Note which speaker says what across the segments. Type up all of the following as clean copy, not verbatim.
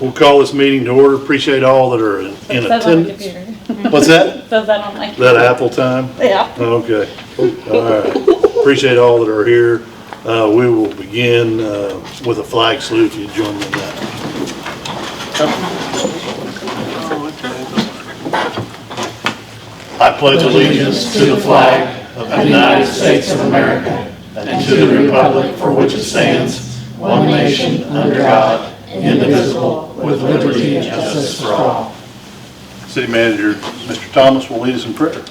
Speaker 1: We'll call this meeting to order. Appreciate all that are in
Speaker 2: It says on the
Speaker 1: attendance.
Speaker 2: computer.
Speaker 1: What's that?
Speaker 2: It says that on my.
Speaker 1: Is that Apple time?
Speaker 2: Yeah.
Speaker 1: Okay. All right. Appreciate all that are here. We will begin with a flag salute if you join me in that. I pledge allegiance to the flag of the United States of America and to the republic for which it stands, one nation under God, indivisible, with liberty and justice for all. City Manager, Mr. Thomas, will lead us in prayer.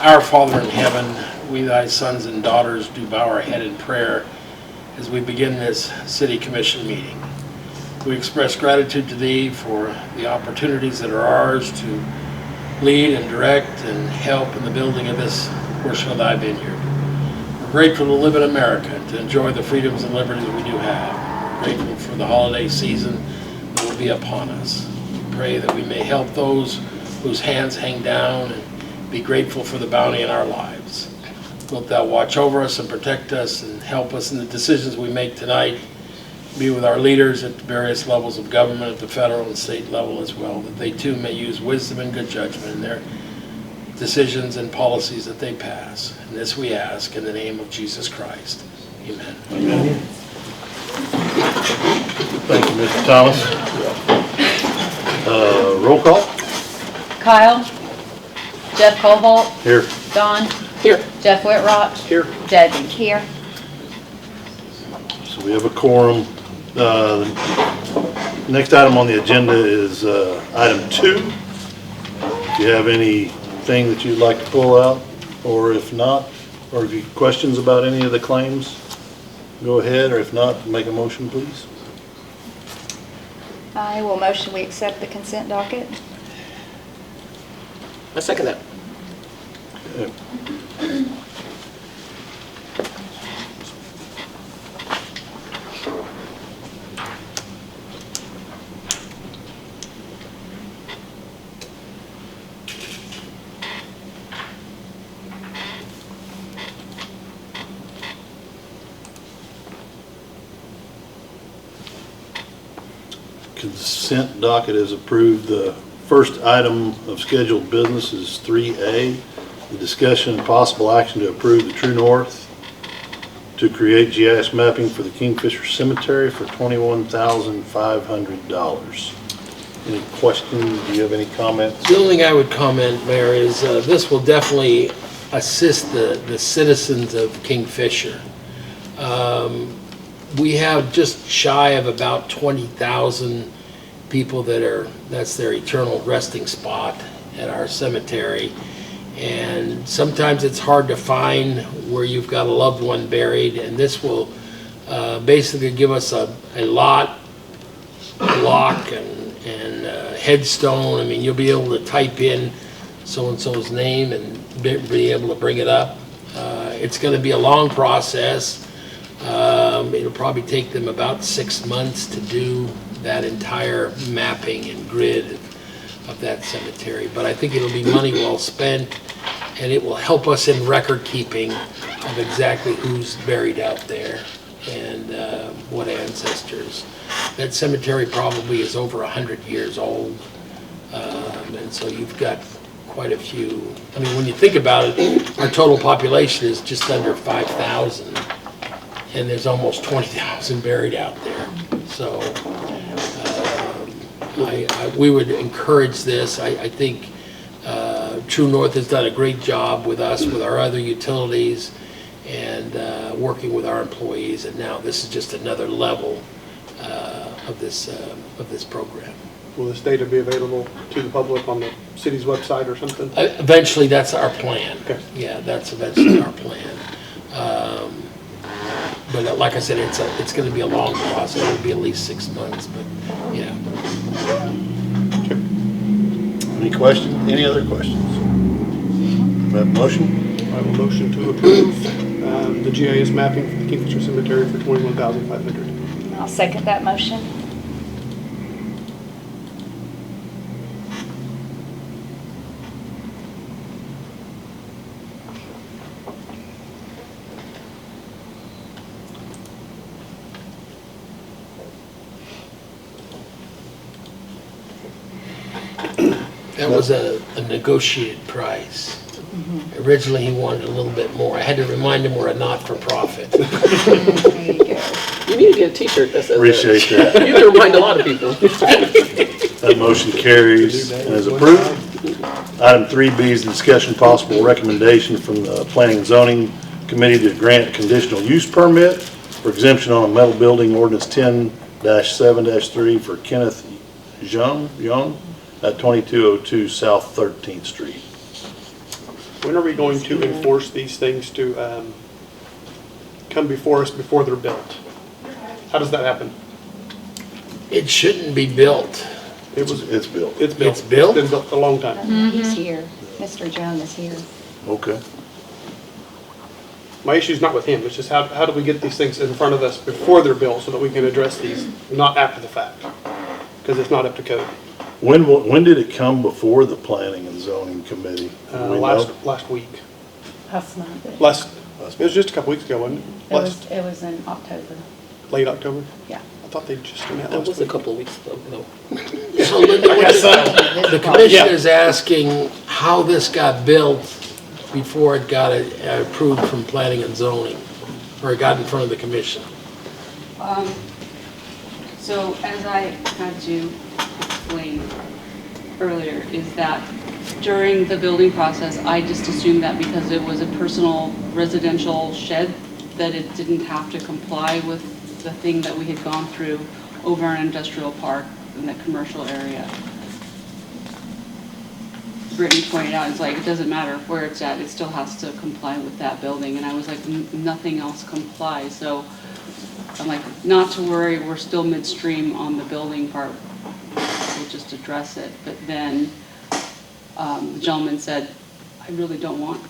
Speaker 3: Our Father in heaven, we thy sons and daughters do bow our head in prayer as we begin this city commission meeting. We express gratitude to thee for the opportunities that are ours to lead and direct and help in the building of this portion of thy vineyard. We're grateful to live in America, to enjoy the freedoms and liberties we do have. We're grateful for the holiday season that will be upon us. We pray that we may help those whose hands hang down and be grateful for the bounty in our lives. Wilt thou watch over us and protect us and help us in the decisions we make tonight. Be with our leaders at various levels of government, at the federal and state level as well, that they too may use wisdom and good judgment in their decisions and policies that they pass. And this we ask in the name of Jesus Christ. Amen.
Speaker 1: Amen. Thank you, Mr. Thomas. Roll call.
Speaker 2: Kyle. Jeff Cobalt.
Speaker 1: Here.
Speaker 2: Don.
Speaker 3: Here.
Speaker 2: Jeff Whitrock.
Speaker 3: Here.
Speaker 2: Debbie. Here.
Speaker 1: So we have a quorum. The next item on the agenda is item 2. If you have anything that you'd like to pull out, or if not, or if you have questions about any of the claims, go ahead, or if not, make a motion, please.
Speaker 4: I will motion we accept the consent docket.
Speaker 5: I second that.
Speaker 1: Consent docket is approved. The first item of scheduled business is 3A, the discussion and possible action to approve the True North to create GIS mapping for the Kingfisher Cemetery for $21,500. Any questions? Do you have any comments?
Speaker 3: The only thing I would comment, Mayor, is this will definitely assist the citizens of Kingfisher. We have just shy of about 20,000 people that's their eternal resting spot at our cemetery. And sometimes it's hard to find where you've got a loved one buried, and this will basically give us a lot, block, and headstone. I mean, you'll be able to type in so-and-so's name and be able to bring it up. It's going to be a long process. It'll probably take them about 6 months to do that entire mapping and grid of that cemetery. But I think it'll be money well spent, and it will help us in record keeping of exactly who's buried out there and what ancestors. That cemetery probably is over 100 years old, and so you've got quite a few. I mean, when you think about it, our total population is just under 5,000. And there's almost 20,000 buried out there. So we would encourage this. I think True North has done a great job with us, with our other utilities, and working with our employees. And now this is just another level of this program.
Speaker 6: Will this data be available to the public on the city's website or something?
Speaker 3: Eventually, that's our plan.
Speaker 6: Okay.
Speaker 3: Yeah, that's eventually our plan. But like I said, it's going to be a long process. It'll be at least 6 months, but yeah.
Speaker 1: Any questions? Any other questions? We have a motion?
Speaker 6: I will motion to approve the GIS mapping for the Kingfisher Cemetery for $21,500.
Speaker 4: I'll second that motion.
Speaker 3: That was a negotiated price. Originally, he wanted a little bit more. I had to remind him we're a not-for-profit.
Speaker 2: There you go.
Speaker 5: You need to get a t-shirt that says
Speaker 1: Appreciate that.
Speaker 5: that. You have to remind a lot of people.
Speaker 1: That motion carries and is approved. Item 3B is the discussion possible recommendation from the Planning and Zoning Committee to grant conditional use permit for exemption on a metal building ordinance 10-7-3 for Kenneth Young at 2202 South 13th Street.
Speaker 6: When are we going to enforce these things to come before us before they're built? How does that happen?
Speaker 3: It shouldn't be built.
Speaker 6: It was,
Speaker 1: It's built.
Speaker 6: it's built.
Speaker 3: It's built?
Speaker 6: It's been built a long time.
Speaker 4: He's here. Mr. Jones is here.
Speaker 1: Okay.
Speaker 6: My issue's not with him, it's just how do we get these things in front of us before they're built so that we can address these, not after the fact? Because it's not up to code.
Speaker 1: When did it come before the Planning and Zoning Committee? Do we know?
Speaker 6: Last week.
Speaker 2: That's not good.
Speaker 6: It was just a couple weeks ago, wasn't it?
Speaker 2: It was in October,
Speaker 6: Late October?
Speaker 2: yeah.
Speaker 6: I thought they just done that
Speaker 5: That
Speaker 6: last
Speaker 5: was a
Speaker 6: week.
Speaker 5: couple of weeks ago. No.
Speaker 3: So Linda, the commission is asking how this got built before it got approved from planning and zoning, or it got in front of the commission.
Speaker 7: So as I had to explain earlier, is that during the building process, I just assumed that because it was a personal residential shed, that it didn't have to comply with the thing that we had gone through over an industrial park in the commercial area. Brittany pointed out, it's like, it doesn't matter where it's at, it still has to comply with that building. And I was like, nothing else complies. So I'm like, not to worry, we're still midstream on the building part. We'll just address it. But then the gentleman said, I really don't want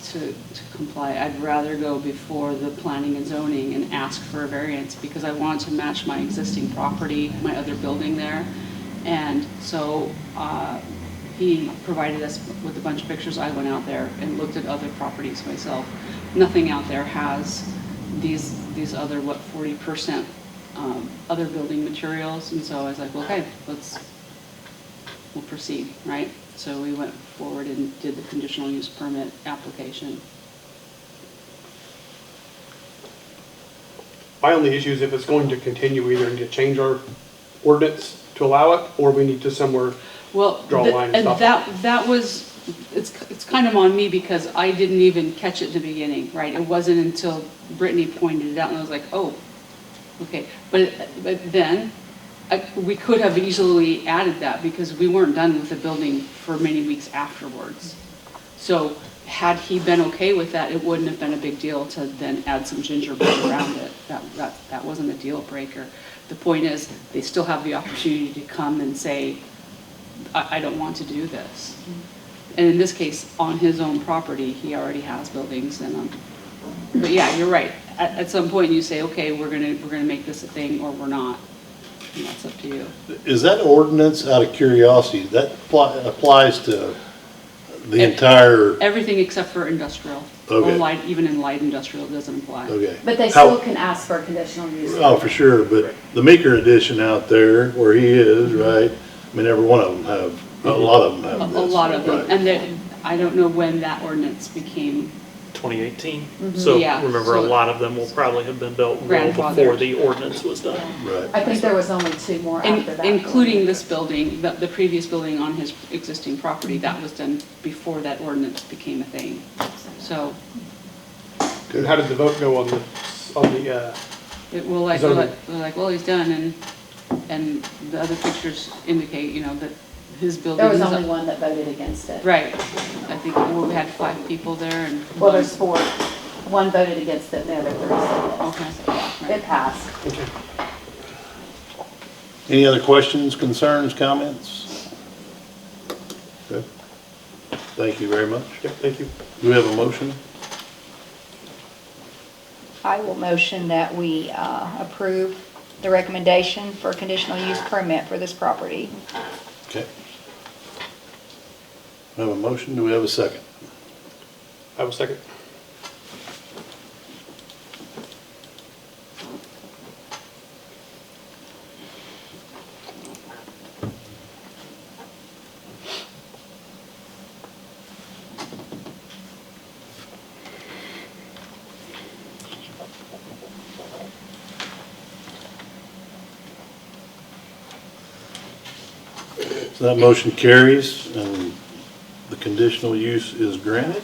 Speaker 7: to comply. I'd rather go before the planning and zoning and ask for a variance because I want to match my existing property, my other building there. And so he provided us with a bunch of pictures. I went out there and looked at other properties myself. Nothing out there has these other, 40% other building materials. And so I was like, well, okay, we'll proceed, right? So we went forward and did the conditional use permit application.
Speaker 6: My only issue is if it's going to continue, we either need to change our ordinance to allow it, or we need to somewhere
Speaker 7: Well,
Speaker 6: draw a line and
Speaker 7: and
Speaker 6: stop
Speaker 7: that was, it's kind of on me because I didn't even catch it in the beginning, right? It wasn't until Brittany pointed it out and I was like, oh, okay. But then we could have easily added that because we weren't done with the building for many weeks afterwards. So had he been okay with that, it wouldn't have been a big deal to then add some gingerbread around it. That wasn't a deal breaker. The point is, they still have the opportunity to come and say, I don't want to do this. And in this case, on his own property, he already has buildings and, but yeah, you're right. At some point you say, okay, we're gonna make this a thing or we're not. And that's up to you.
Speaker 1: Is that ordinance, out of curiosity, that applies to the entire,
Speaker 7: Everything except for industrial.
Speaker 1: Okay.
Speaker 7: Or light, even in light industrial, it doesn't apply.
Speaker 1: okay.
Speaker 2: But they
Speaker 1: How-
Speaker 2: still can ask for a conditional use.
Speaker 1: Oh, for sure, but the Meeker edition out there where he is, right? I mean, every one of them have, a lot of them
Speaker 7: A
Speaker 1: have this.
Speaker 7: lot of them.
Speaker 1: right.
Speaker 7: And I don't know when that ordinance became
Speaker 8: 2018. So
Speaker 7: Yeah,
Speaker 8: remember, a
Speaker 7: so-
Speaker 8: lot of them will probably have been built well
Speaker 7: Grandfathered.
Speaker 8: before the ordinance was done.
Speaker 1: Right.
Speaker 2: I think there was only 2 more after that.
Speaker 7: including this building, the previous building on his existing property, that was done before that ordinance became a thing. So
Speaker 6: And how did the vote go on the
Speaker 7: it will like,
Speaker 6: Zoning.
Speaker 7: we're like, well, he's done, and the other pictures indicate, that his building
Speaker 2: There was
Speaker 7: is.
Speaker 2: only one that voted against it.
Speaker 7: Right. I think we had 5 people there and.
Speaker 2: Well, there's 4. One voted against it, and the other 3 said
Speaker 7: Okay.
Speaker 2: yes. It passed.
Speaker 1: Any other questions, concerns, comments? Okay. Thank you very much.
Speaker 6: Yep, thank you.
Speaker 1: Do we have a motion?
Speaker 4: I will motion that we approve the recommendation for conditional use permit for this property.
Speaker 1: Okay. We have a motion, do we have a second?
Speaker 6: I have a second.
Speaker 1: So that motion carries and the conditional use is granted.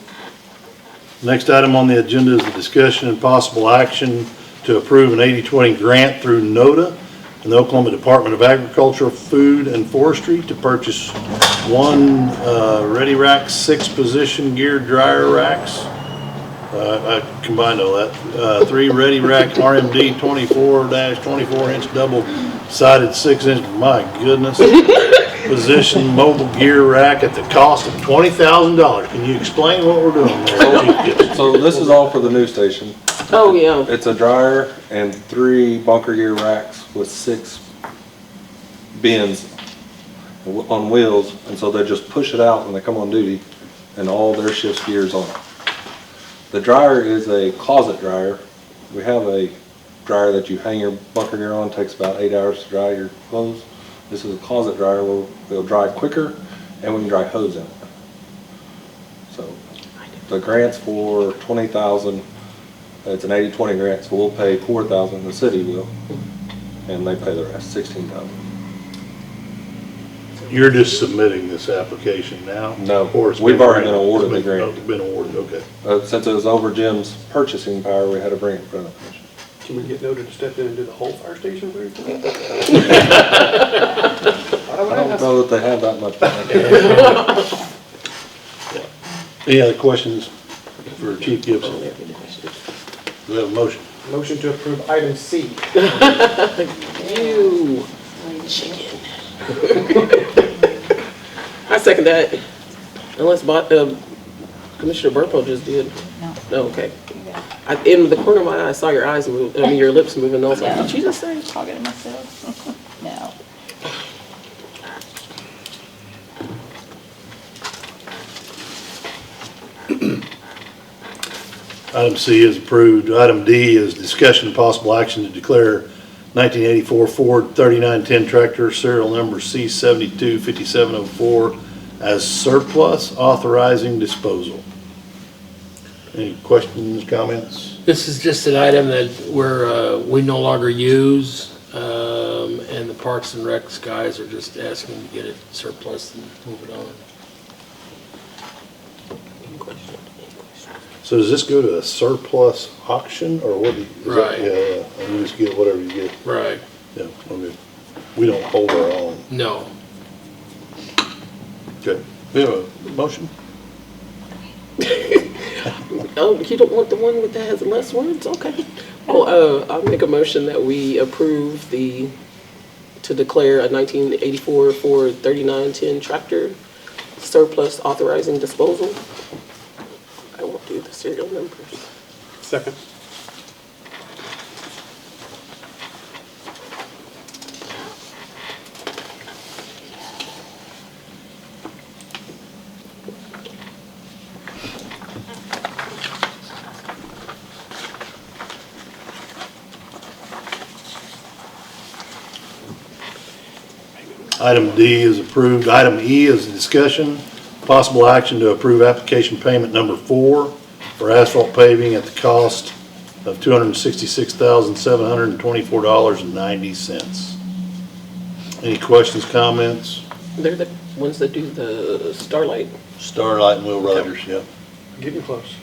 Speaker 1: Next item on the agenda is a discussion and possible action to approve an 80-20 grant through NODA and the Oklahoma Department of Agriculture, Food and Forestry to purchase one Ready Rack 6-position geared dryer racks. I combined all that. 3 Ready Rack RMD 24-24-inch double-sided 6-inch, my goodness, position mobile gear rack at the cost of $20,000. Can you explain what we're doing there?
Speaker 9: So this is all for the new station.
Speaker 5: Oh, yeah.
Speaker 9: It's a dryer and 3 bunker gear racks with 6 bins on wheels, and so they just push it out when they come on duty, and all their shift's gears on it. The dryer is a closet dryer. We have a dryer that you hang your bunker gear on, takes about 8 hours to dry your clothes. This is a closet dryer where it'll dry quicker, and we can dry hose in it. So the grant's for $20,000. It's an 80-20 grant, so we'll pay $4,000, the city will, and they pay the rest, $16,000.
Speaker 1: You're just submitting this application now?
Speaker 9: No,
Speaker 1: Or it's
Speaker 9: we've already
Speaker 1: granted?
Speaker 9: been awarded the
Speaker 1: It's been-
Speaker 9: grant.
Speaker 1: oh, Been awarded, okay.
Speaker 9: Since it was over Jim's purchasing power, we had to bring it in front of the commission.
Speaker 6: Can we get noted to step in and do the whole fire station for you?
Speaker 9: I don't know that they have that much.
Speaker 1: Any other questions for Chief Gibson? Do we have a motion?
Speaker 6: Motion to approve item C.
Speaker 5: You chicken. I second that. Unless Commissioner Burpo just did.
Speaker 4: No.
Speaker 5: No, okay. In the corner of my eye, I saw your eyes move, I mean, your lips moving, and I was like,
Speaker 4: No.
Speaker 5: did you just say?
Speaker 4: Talking to myself? No.
Speaker 1: Item C is approved. Item D is discussion and possible action to declare 1984 Ford 3910 tractor, serial number C725704, as surplus, authorizing disposal. Any questions, comments?
Speaker 3: This is just an item that we no longer use, and the Parks and Recs guys are just asking to get it surplus and move it on.
Speaker 1: So does this go to a surplus auction, or what do you? is that-
Speaker 3: Right.
Speaker 1: Yeah, and you just get whatever you get.
Speaker 3: Right.
Speaker 1: Yeah, okay. We don't hold our own.
Speaker 3: No.
Speaker 1: Okay. We have a motion?
Speaker 5: Oh, you don't want the one that has less words? Okay. Well, I'll make a motion that we approve to declare a 1984 Ford 3910 tractor surplus, authorizing disposal. I won't do the serial numbers.
Speaker 6: Second.
Speaker 1: Item D is approved. Item E is a discussion, possible action to approve application payment number 4 for asphalt paving at the cost of $266,724.90. Any questions, comments?
Speaker 5: They're the ones that do the Starlight.
Speaker 1: Starlight and Will Rogers, yep.
Speaker 6: Getting close.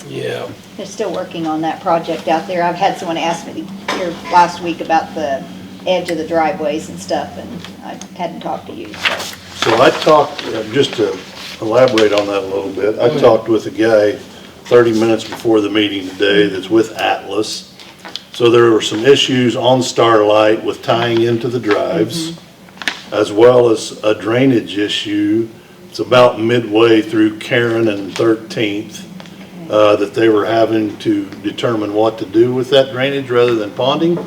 Speaker 3: Yeah.
Speaker 4: They're still working on that project out there. I've had someone ask me here last week about the edge of the driveways and stuff, and I hadn't talked to you, so.
Speaker 1: So I talked, just to elaborate on that a little bit, I talked with a guy 30 minutes before the meeting today that's with Atlas. So there were some issues on Starlight with tying into the drives, as well as a drainage issue. It's about midway through Karen and 13th, that they were having to determine what to do with that drainage rather than ponding.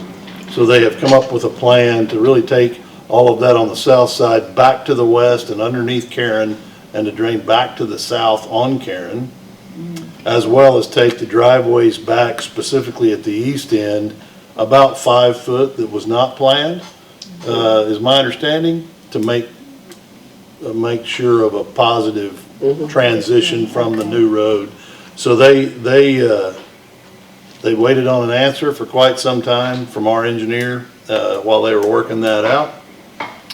Speaker 1: So they have come up with a plan to really take all of that on the south side back to the west and underneath Karen, and to drain back to the south on Karen, as well as take the driveways back specifically at the east end about 5 foot that was not planned, is my understanding, to make sure of a positive transition from the new road. So they waited on an answer for quite some time from our engineer while they were working that out.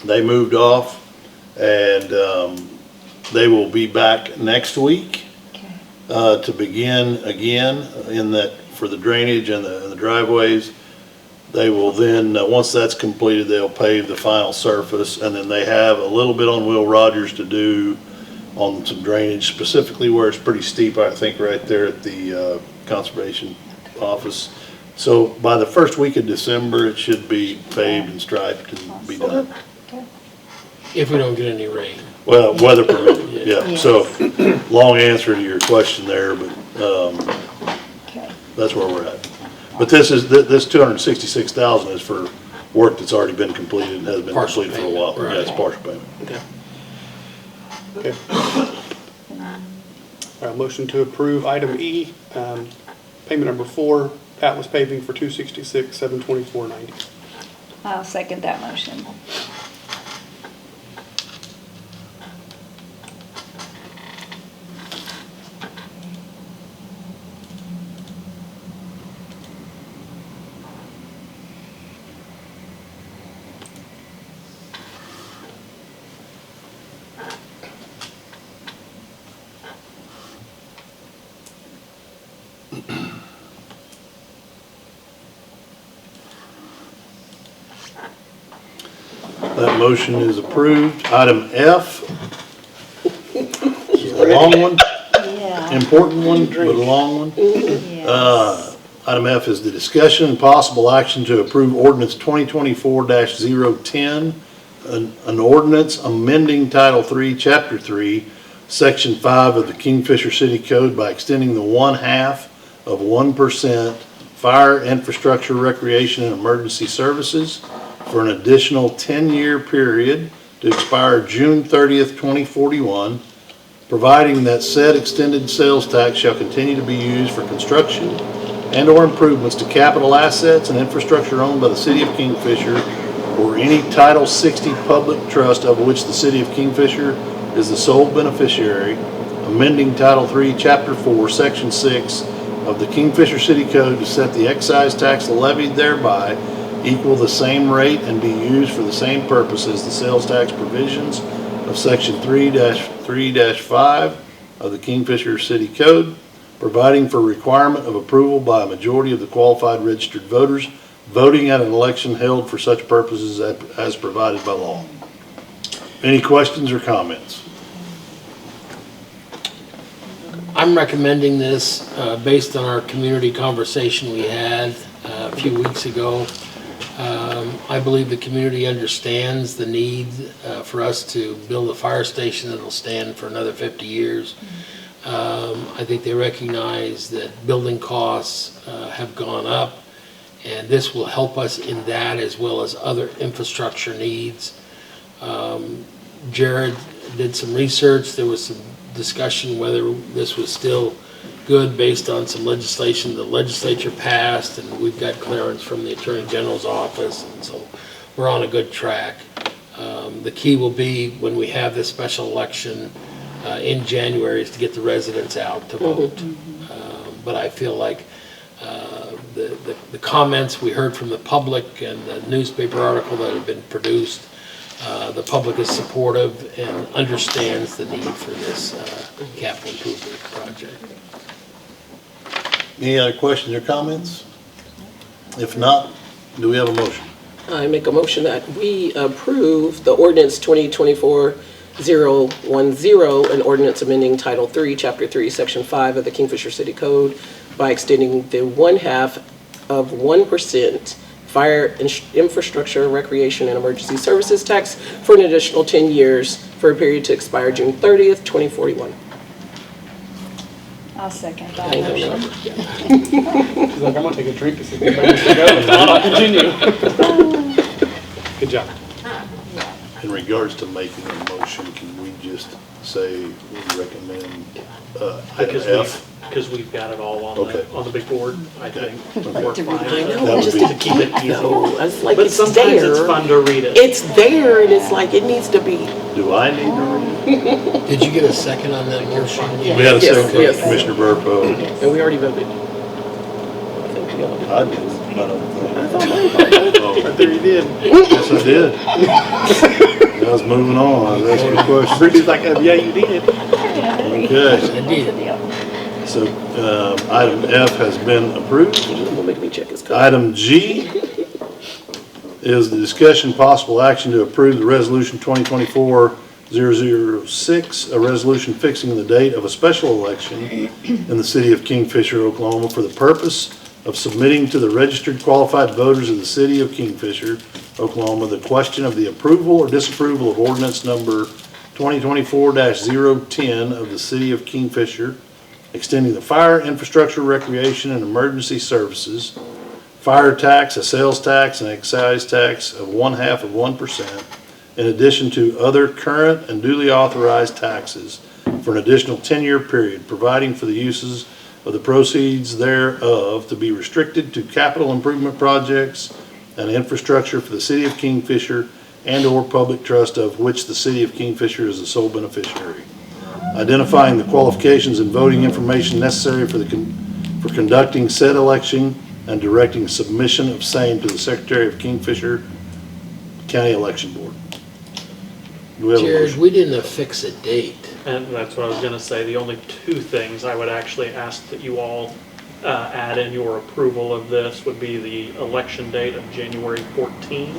Speaker 1: They moved off And they will be back next week to begin again in that, for the drainage and the driveways. They will then, once that's completed, they'll pave the final surface, and then they have a little bit on Will Rogers to do on some drainage, specifically where it's pretty steep, I think right there at the Conservation Office. So by the first week of December, it should be paved and striped and be done.
Speaker 3: If we don't get any rain.
Speaker 1: Well, weather permitting, yeah.
Speaker 4: Yes.
Speaker 1: So, long answer to your question there, but
Speaker 4: Okay.
Speaker 1: that's where we're at. But this 266,000 is for work that's already been completed and has been
Speaker 3: Partial
Speaker 1: completed for a
Speaker 3: payment,
Speaker 1: while.
Speaker 3: right.
Speaker 1: Yeah, it's partial payment.
Speaker 6: Okay. All right, motion to approve item E, payment number 4, Atlas Paving for $266,724.90.
Speaker 4: I'll second that motion.
Speaker 1: That motion is approved. Item F, a long one,
Speaker 4: Yeah.
Speaker 1: important one, but a long one.
Speaker 4: Yes.
Speaker 1: Item F is the discussion and possible action to approve ordinance 2024-010, an ordinance amending Title III, Chapter 3, Section 5 of the Kingfisher City Code by extending the 1/2 of 1% fire infrastructure, recreation, and emergency services for an additional 10-year period to expire June 30th, 2041, providing that said extended sales tax shall continue to be used for construction and/or improvements to capital assets and infrastructure owned by the City of Kingfisher or any Title 60 public trust of which the City of Kingfisher is the sole beneficiary, amending Title III, Chapter 4, Section 6 of the Kingfisher City Code to set the excise tax levied thereby equal the same rate and be used for the same purpose as the sales tax provisions of Section 3-3-5 of the Kingfisher City Code, providing for requirement of approval by a majority of the qualified registered voters voting at an election held for such purposes as provided by law. Any questions or comments?
Speaker 3: I'm recommending this based on our community conversation we had a few weeks ago. I believe the community understands the need for us to build a fire station that'll stand for another 50 years. I think they recognize that building costs have gone up, and this will help us in that as well as other infrastructure needs. Jared did some research. There was some discussion whether this was still good based on some legislation the legislature passed, and we've got clearance from the Attorney General's office, and so we're on a good track. The key will be when we have this special election in January is to get the residents out to vote. But I feel like the comments we heard from the public and the newspaper article that had been produced, the public is supportive and understands the need for this capital improvement project.
Speaker 1: Any other questions or comments? If not, do we have a motion?
Speaker 5: I make a motion that we approve the ordinance 2024-010, an ordinance amending Title III, Chapter 3, Section 5 of the Kingfisher City Code by extending the 1/2 of 1% fire infrastructure, recreation, and emergency services tax for an additional 10 years for a period to expire June 30th, 2041.
Speaker 4: I'll second that
Speaker 5: Thank you.
Speaker 4: motion.
Speaker 6: She's like, I'm gonna take a drink to see if anybody wants to go, and I'll continue. Good job.
Speaker 1: In regards to making a motion, can we just say we recommend item F?
Speaker 8: Because we've got it all
Speaker 1: Okay.
Speaker 8: on the big board, I think.
Speaker 1: Okay.
Speaker 8: We're fine.
Speaker 5: I know,
Speaker 1: That would
Speaker 5: just
Speaker 1: be-
Speaker 5: to
Speaker 8: keep it easy.
Speaker 5: No, it's like
Speaker 8: But
Speaker 5: it's
Speaker 8: sometimes it's
Speaker 5: there.
Speaker 8: fun to read it.
Speaker 5: It's there, and it's like, it needs to be.
Speaker 1: Do I need to read?
Speaker 3: Did you get a second on that motion?
Speaker 1: We had a
Speaker 5: Yes,
Speaker 1: second from
Speaker 5: yes.
Speaker 1: Commissioner Burpo.
Speaker 5: And we already voted. I think we all did.
Speaker 1: I didn't, I don't think.
Speaker 6: Right there you did.
Speaker 1: Yes, I did. No, I was moving on, I was asking a question.
Speaker 6: Rudy's like, yeah, you did.
Speaker 1: Okay,
Speaker 3: Indeed.
Speaker 1: so, item F has been approved.
Speaker 5: Don't make me check his code.
Speaker 1: Item G is the discussion possible action to approve the resolution 2024-006, a resolution fixing the date of a special election in the city of Kingfisher, Oklahoma, for the purpose of submitting to the registered qualified voters of the city of Kingfisher, Oklahoma, the question of the approval or disapproval of ordinance number 2024-010 of the city of Kingfisher, extending the fire, infrastructure, recreation, and emergency services, fire tax, a sales tax, and excise tax of 0.5%, in addition to other current and duly authorized taxes for an additional 10-year period, providing for the uses of the proceeds thereof to be restricted to capital improvement projects and infrastructure for the city of Kingfisher and/or public trust of which the city of Kingfisher is the sole beneficiary. Identifying the qualifications and voting information necessary for conducting said election and directing submission of same to the Secretary of Kingfisher County Election Board. Do we have a
Speaker 3: Jared,
Speaker 1: motion?
Speaker 3: we didn't affix a date.
Speaker 8: And that's what I was gonna say, the only two things I would actually ask that you all add in your approval of this would be the election date of January 14.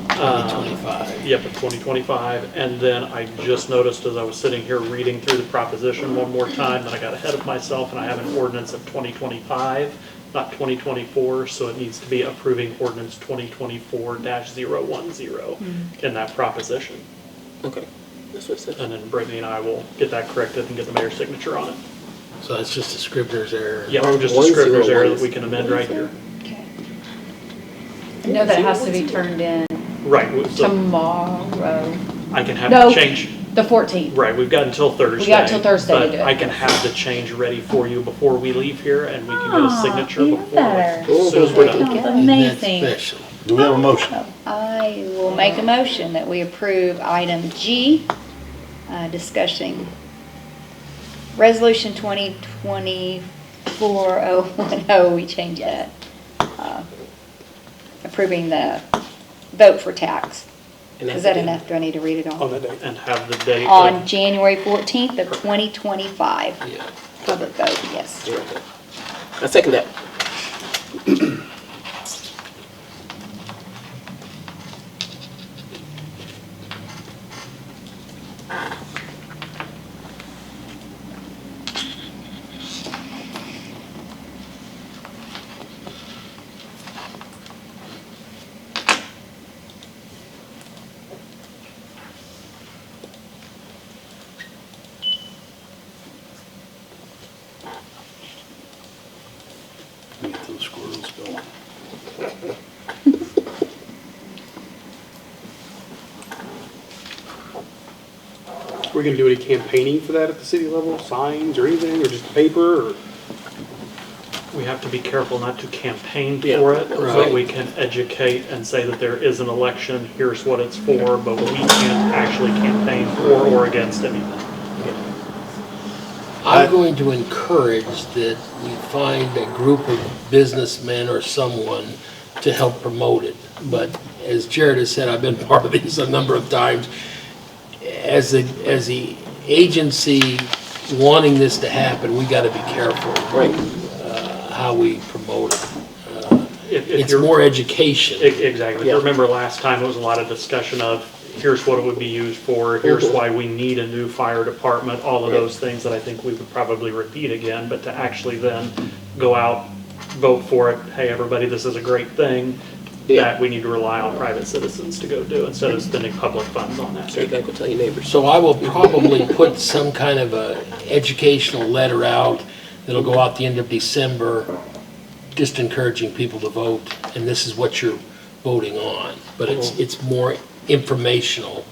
Speaker 3: 2025.
Speaker 8: Yep, of 2025, and then I just noticed as I was sitting here reading through the proposition one more time, that I got ahead of myself and I have an ordinance of 2025, not 2024, so it needs to be approving ordinance 2024-010 in that proposition.
Speaker 5: Okay, that's what it says.
Speaker 8: And then Brittany and I will get that corrected and get the mayor's signature on it.
Speaker 3: So that's just a scrivener's error.
Speaker 8: Yep, just a
Speaker 5: 101.
Speaker 8: scrivener's error that we can amend right here.
Speaker 2: Okay. I know that has to be turned in
Speaker 8: Right, so
Speaker 2: tomorrow,
Speaker 8: I can have
Speaker 2: No.
Speaker 8: the change,
Speaker 2: the 14th.
Speaker 8: right, we've got until Thursday.
Speaker 2: We got till Thursday to
Speaker 8: but
Speaker 2: do it.
Speaker 8: I can have the change ready for you before we leave here, and we can get a
Speaker 2: Aw,
Speaker 8: signature
Speaker 2: even
Speaker 8: before,
Speaker 2: better.
Speaker 8: as soon as we're done.
Speaker 2: Sounds
Speaker 3: Isn't that
Speaker 2: amazing.
Speaker 3: special?
Speaker 1: Do we have a motion?
Speaker 4: I will make a motion that we approve item G, discussing resolution 2024-010, we changed that. Approving the vote for tax.
Speaker 5: And
Speaker 4: Is
Speaker 5: that's
Speaker 4: that
Speaker 5: again.
Speaker 4: enough? Do I need to read it
Speaker 6: On
Speaker 4: all?
Speaker 6: that day.
Speaker 8: And have the date.
Speaker 4: On January 14th of 2025,
Speaker 3: Yeah.
Speaker 4: public vote, yes.
Speaker 5: Yeah, okay. I second that.
Speaker 1: Get those squirrels going.
Speaker 6: We're gonna do any campaigning for that at the city level, signs or anything, or just paper, or?
Speaker 8: We have to be careful not to campaign
Speaker 5: Yeah.
Speaker 8: for it, but
Speaker 3: Right.
Speaker 8: we can educate and say that there is an election, here's what it's for, but we can't actually campaign for or against anything.
Speaker 3: I'm going to encourage that we find a group of businessmen or someone to help promote it. But as Jared has said, I've been part of these a number of times. As the agency wanting this to happen, we gotta be careful.
Speaker 5: Right.
Speaker 3: How we promote it.
Speaker 8: If
Speaker 3: It's
Speaker 8: you're-
Speaker 3: more education.
Speaker 8: Exactly. If
Speaker 5: Yeah.
Speaker 8: you remember last time, it was a lot of discussion of, here's what it would be used for, here's why we need a new fire department, all of those things that I think we would probably repeat again, but to actually then go out, vote for it, hey, everybody, this is a great thing,
Speaker 5: Yeah.
Speaker 8: that we need to rely on private citizens to go do instead of spending public funds on that.
Speaker 5: So you gotta go tell your neighbors.
Speaker 3: So I will probably put some kind of a educational letter out that'll go out the end of December, just encouraging people to vote, and this is what you're voting on. But it's more informational.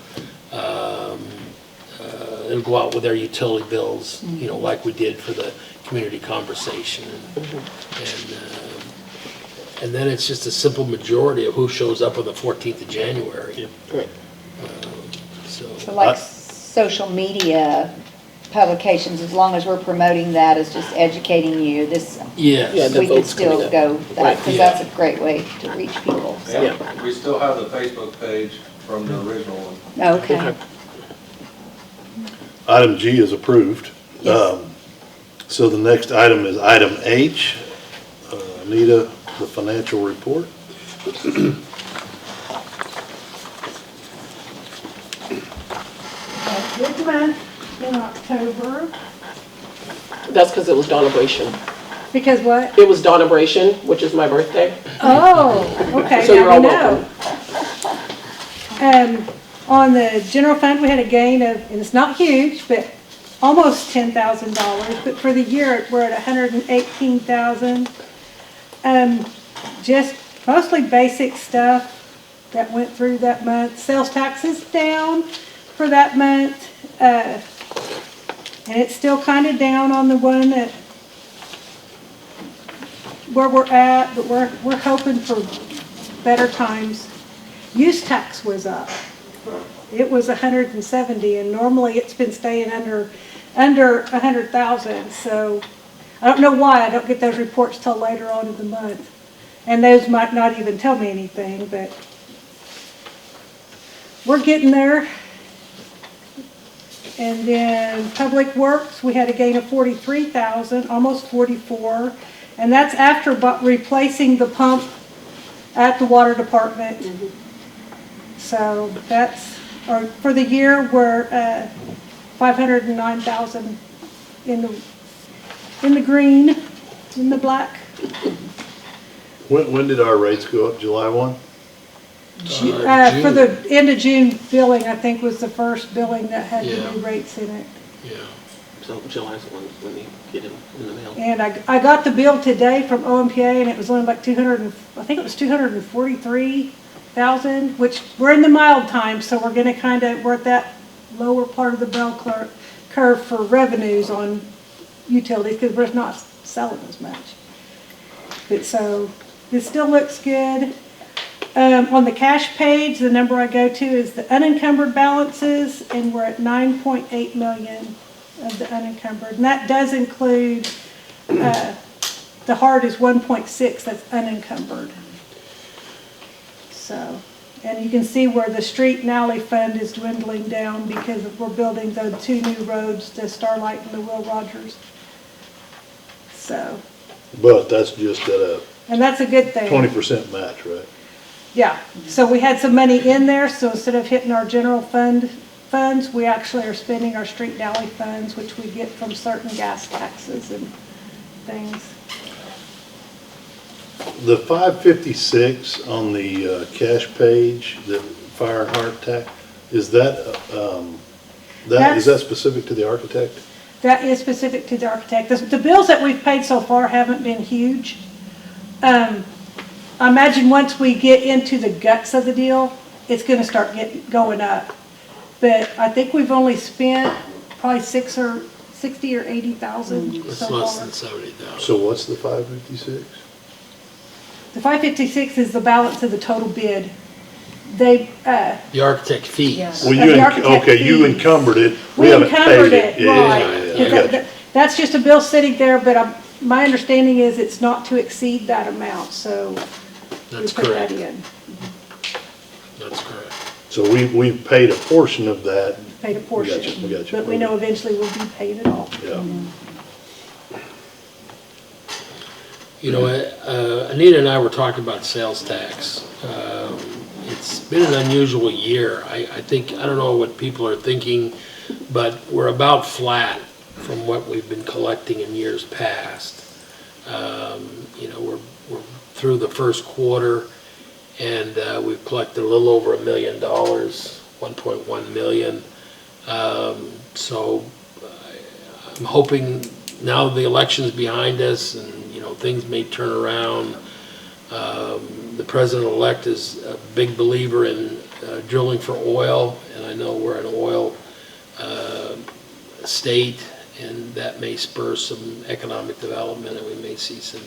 Speaker 3: It'll go out with their utility bills, you know, like we did for the community conversation. And then it's just a simple majority of who shows up on the 14th of January.
Speaker 5: Right.
Speaker 3: So,
Speaker 4: So like social media publications, as long as we're promoting that as just educating you, this,
Speaker 5: Yeah,
Speaker 3: yes,
Speaker 5: the
Speaker 4: we could
Speaker 5: votes coming
Speaker 4: still
Speaker 5: up.
Speaker 4: go that,
Speaker 5: Right,
Speaker 4: because
Speaker 3: yeah.
Speaker 4: that's a great way to reach people. So,
Speaker 5: Yeah.
Speaker 9: We still have the Facebook page from the original one.
Speaker 4: Okay.
Speaker 5: Okay.
Speaker 1: Item G is approved.
Speaker 4: Yes.
Speaker 1: So the next item is item H. Anita, the financial report.
Speaker 10: A good month in October.
Speaker 5: That's because it was Dawnabration.
Speaker 10: Because what?
Speaker 5: It was Dawnabration, which is my birthday.
Speaker 10: Oh, okay,
Speaker 5: So you're
Speaker 10: now
Speaker 5: all
Speaker 10: we know. On the general fund, we had a gain of, and it's not huge, but almost $10,000. But for the year, we're at 118,000. Just mostly basic stuff that went through that month. Sales taxes down for that month. And it's still kind of down on the one that where we're at, but we're hoping for better times. Use tax was up. It was 170, and normally it's been staying under 100,000. So I don't know why I don't get those reports till later on in the month, and those might not even tell me anything, but we're getting there. And then Public Works, we had a gain of 43,000, almost 44, and that's after replacing the pump at the water department. So that's, or for the year, we're 509,000 in the green, in the black.
Speaker 1: When did our rates go up? July 1?
Speaker 10: For the end of June billing, I think was the first billing that had the
Speaker 3: Yeah.
Speaker 10: new rates in it.
Speaker 3: Yeah.
Speaker 5: So July's the one when they get them in the mail.
Speaker 10: And I got the bill today from OMPA, and it was only like 243,000, which we're in the mild time, so we're gonna we're at that lower part of the bell curve for revenues on utilities, because we're not selling as much. But so, it still looks good. On the cash page, the number I go to is the unencumbered balances, and we're at 9.8 million of the unencumbered. And that does include, the hard is 1.6, that's unencumbered. So, and you can see where the street and alley fund is dwindling down because we're building the 2 new roads, the Starlight and the Will Rogers. So,
Speaker 1: But that's just at a
Speaker 10: and that's a good thing.
Speaker 1: 20% match, right?
Speaker 10: Yeah, so we had some money in there, so instead of hitting our general funds, we actually are spending our street and alley funds, which we get from certain gas taxes and things.
Speaker 1: The 556 on the cash page, the fire and heart attack, is that, is that specific to the architect?
Speaker 10: That is specific to the architect. The bills that we've paid so far haven't been huge. I imagine once we get into the guts of the deal, it's gonna start going up. But I think we've only spent probably 60 or 80,000
Speaker 3: It's
Speaker 10: so
Speaker 3: less
Speaker 10: far.
Speaker 3: than 70,000.
Speaker 1: So what's the 556?
Speaker 10: The 556 is the balance of the total bid. They,
Speaker 3: The architect fees.
Speaker 1: Well,
Speaker 10: the architect
Speaker 1: you
Speaker 10: fees.
Speaker 1: encumbered it.
Speaker 10: we
Speaker 1: haven't
Speaker 10: encumbered
Speaker 1: paid
Speaker 10: it,
Speaker 1: Yeah,
Speaker 10: right.
Speaker 1: yeah, yeah, I
Speaker 10: 'Cause
Speaker 1: got you.
Speaker 10: that's just a bill sitting there, but my understanding is it's not to exceed that amount, so we
Speaker 3: That's
Speaker 10: put that
Speaker 3: correct.
Speaker 10: in.
Speaker 3: That's correct.
Speaker 1: So we've paid a portion of that.
Speaker 10: Paid a portion.
Speaker 1: We got you.
Speaker 10: But we know eventually we'll be paying it all.
Speaker 1: Yeah.
Speaker 3: You know, Anita and I were talking about sales tax. It's been an unusual year. I think, I don't know what people are thinking, but we're about flat from what we've been collecting in years past. You know, we're through the first quarter, and we've collected a little over $1 million, 1.1 million. So I'm hoping now the election's behind us, and you know, things may turn around. The president-elect is a big believer in drilling for oil, and I know we're an oil state, and that may spur some economic development, and we may see some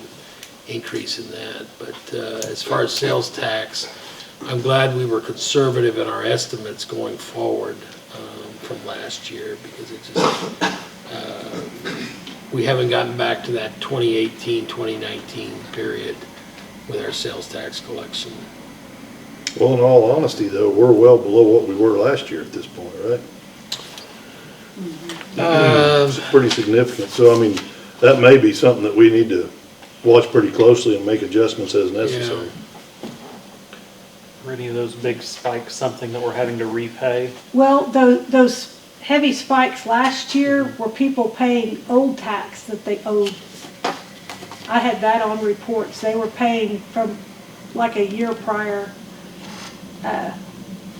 Speaker 3: increase in that. But as far as sales tax, I'm glad we were conservative in our estimates going forward from last year, because it just we haven't gotten back to that 2018, 2019 period with our sales tax collection.
Speaker 1: Well, in all honesty, though, we're well below what we were last year at this point, right? It's pretty significant, so I mean, that may be something that we need to watch pretty closely and make adjustments as necessary.
Speaker 8: Are any of those big spikes something that we're having to repay?
Speaker 10: Well, those heavy spikes last year were people paying old tax that they owed. I had that on reports. They were paying from like a year prior.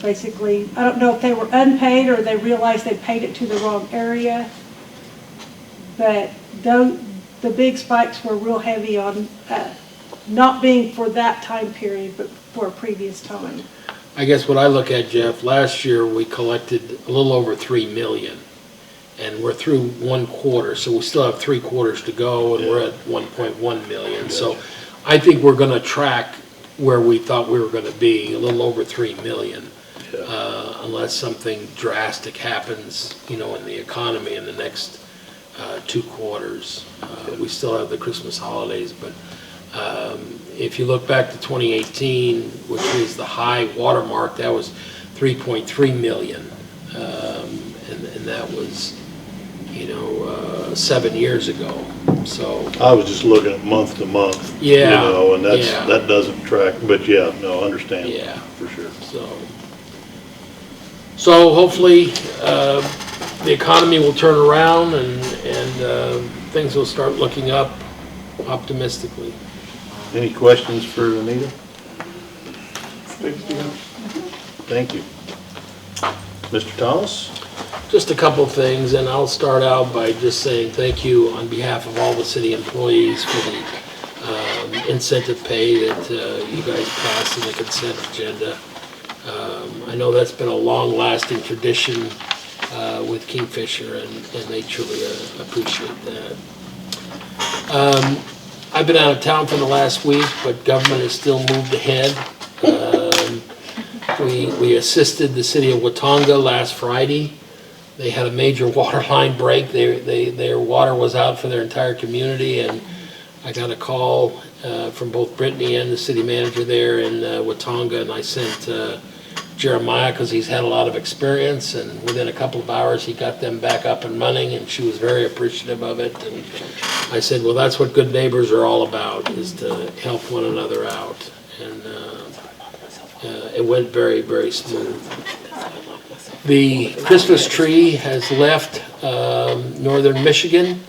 Speaker 10: Basically, I don't know if they were unpaid or they realized they paid it to the wrong area. But the big spikes were real heavy on not being for that time period, but for a previous time.
Speaker 3: I guess what I look at, Jeff, last year we collected a little over 3 million. And we're through 1 quarter, so we still have 3 quarters to go, and we're at 1.1 million. So I think we're gonna track where we thought we were gonna be, a little over 3 million. Unless something drastic happens, in the economy in the next 2 quarters. We still have the Christmas holidays, but if you look back to 2018, which was the high watermark, that was 3.3 million. And that was, 7 years ago. So
Speaker 1: I was just looking at month to month.
Speaker 3: Yeah,
Speaker 1: And that doesn't track, but I understand.
Speaker 3: Yeah.
Speaker 1: For sure.
Speaker 3: So hopefully, the economy will turn around and things will start looking up optimistically.
Speaker 1: Any questions for Anita? Thank you. Mr. Thomas?
Speaker 3: Just a couple of things, and I'll start out by just saying thank you on behalf of all the city employees for the incentive pay that you guys passed in the consent agenda. I know that's been a long-lasting tradition with Kingfisher, and they truly appreciate that. I've been out of town for the last week, but government has still moved ahead. We assisted the city of Watonga last Friday. They had a major water line break. Their water was out for their entire community, and I got a call from both Brittany and the city manager there in Watonga, and I sent Jeremiah, because he's had a lot of experience, and within a couple of hours he got them back up and running, and she was very appreciative of it. And I said, well, that's what good neighbors are all about, is to help one another out. And it went very, very smooth. The Christmas tree has left northern Michigan.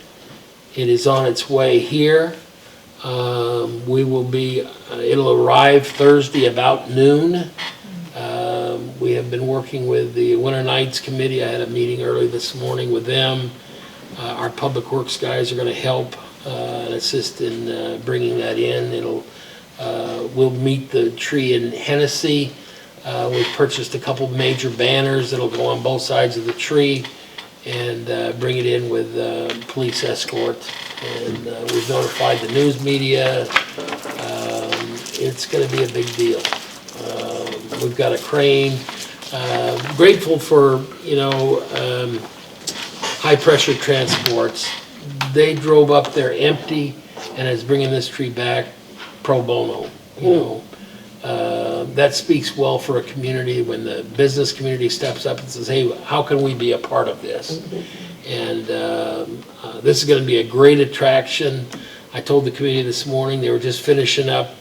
Speaker 3: It is on its way here. It'll arrive Thursday about noon. We have been working with the Winter Nights Committee. I had a meeting early this morning with them. Our Public Works guys are going to help and assist in bringing that in. We'll meet the tree in Hennessy. We've purchased a couple major banners that'll go on both sides of the tree and bring it in with police escort. And we've notified the news media. It's going to be a big deal. We've got a crane. Grateful for, high-pressure transports. They drove up there empty and is bringing this tree back pro bono, That speaks well for a community when the business community steps up and says, hey, how can we be a part of this? And this is going to be a great attraction. I told the committee this morning, they were just finishing up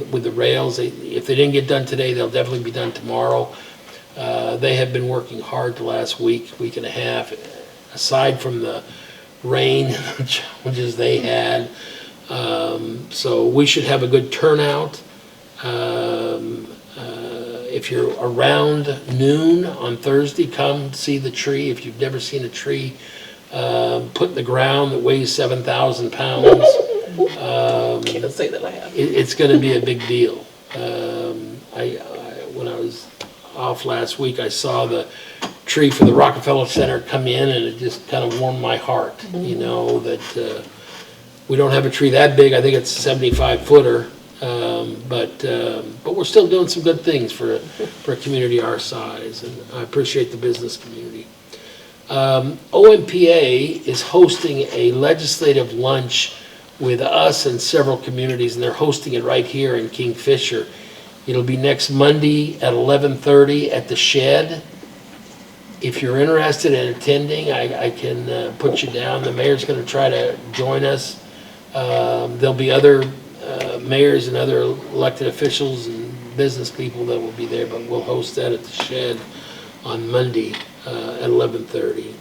Speaker 3: with the rails. If they didn't get done today, they'll definitely be done tomorrow. They have been working hard the last week and a half, aside from the rain challenges they had. So we should have a good turnout. If you're around noon on Thursday, come see the tree. If you've never seen a tree put in the ground that weighs 7,000 pounds,
Speaker 5: Can't say that I have.
Speaker 3: it's going to be a big deal. When I was off last week, I saw the tree for the Rockefeller Center come in, and it just kind of warmed my heart, that we don't have a tree that big. I think it's a 75-footer, but we're still doing some good things for a community our size, and I appreciate the business community. OMPA is hosting a legislative lunch with us and several communities, and they're hosting it right here in Kingfisher. It'll be next Monday at 11:30 at the shed. If you're interested in attending, I can put you down. The mayor's going to try to join us. There'll be other mayors and other elected officials and business people that will be there, but we'll host that at the shed on Monday at 11:30.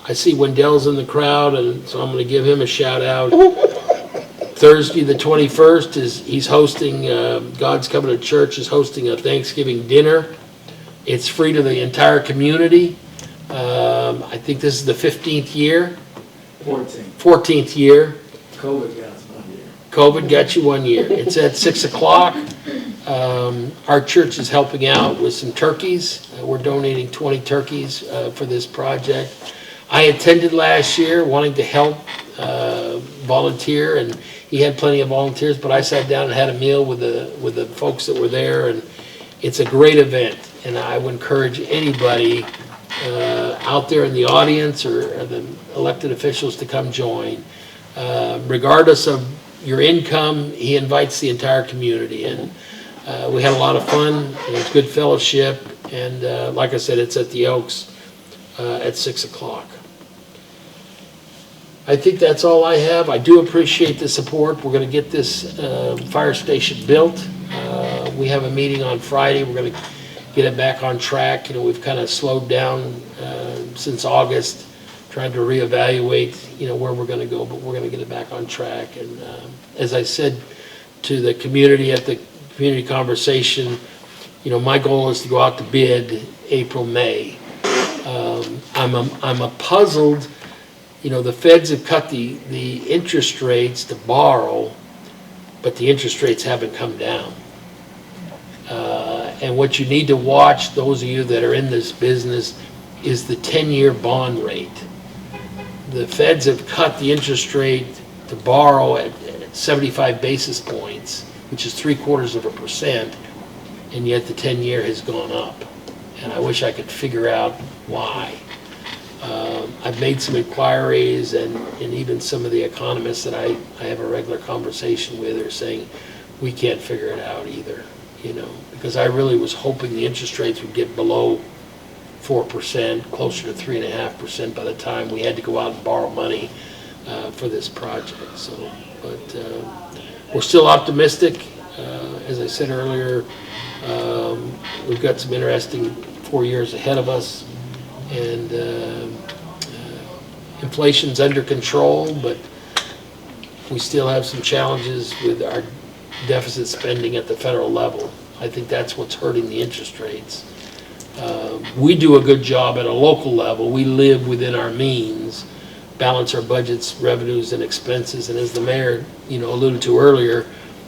Speaker 3: I see Wendell's in the crowd, and so I'm going to give him a shout out. Thursday, the 21st, he's hosting, God's Covenant Church is hosting a Thanksgiving dinner. It's free to the entire community. I think this is the 15th year. 14th year. COVID got you 1 year. It's at 6 o'clock. Our church is helping out with some turkeys. We're donating 20 turkeys for this project. I attended last year wanting to help volunteer, and he had plenty of volunteers, but I sat down and had a meal with the folks that were there, and it's a great event. And I would encourage anybody out there in the audience or the elected officials to come join. Regardless of your income, he invites the entire community, and we had a lot of fun. It was good fellowship, and like I said, it's at the Elks at 6 o'clock. I think that's all I have. I do appreciate the support. We're going to get this fire station built. We have a meeting on Friday. We're going to get it back on track. You know, we've kind of slowed down since August, trying to reevaluate, where we're going to go, but we're going to get it back on track. And as I said to the community at the community conversation, my goal is to go out to bid April, May. I'm a puzzled. The feds have cut the interest rates to borrow, but the interest rates haven't come down. And what you need to watch, those of you that are in this business, is the 10-year bond rate. The feds have cut the interest rate to borrow at 75 basis points, which is 3/4%, and yet the 10-year has gone up. And I wish I could figure out why. I've made some inquiries, and even some of the economists that I have a regular conversation with are saying we can't figure it out either, because I really was hoping the interest rates would get below 4%, closer to 3.5% by the time we had to go out and borrow money for this project. So, but we're still optimistic. As I said earlier, we've got some interesting 4 years ahead of us, and inflation's under control, but we still have some challenges with our deficit spending at the federal level. I think that's what's hurting the interest rates. We do a good job at a local level. We live within our means, balance our budgets, revenues, and expenses. And as the mayor, alluded to earlier,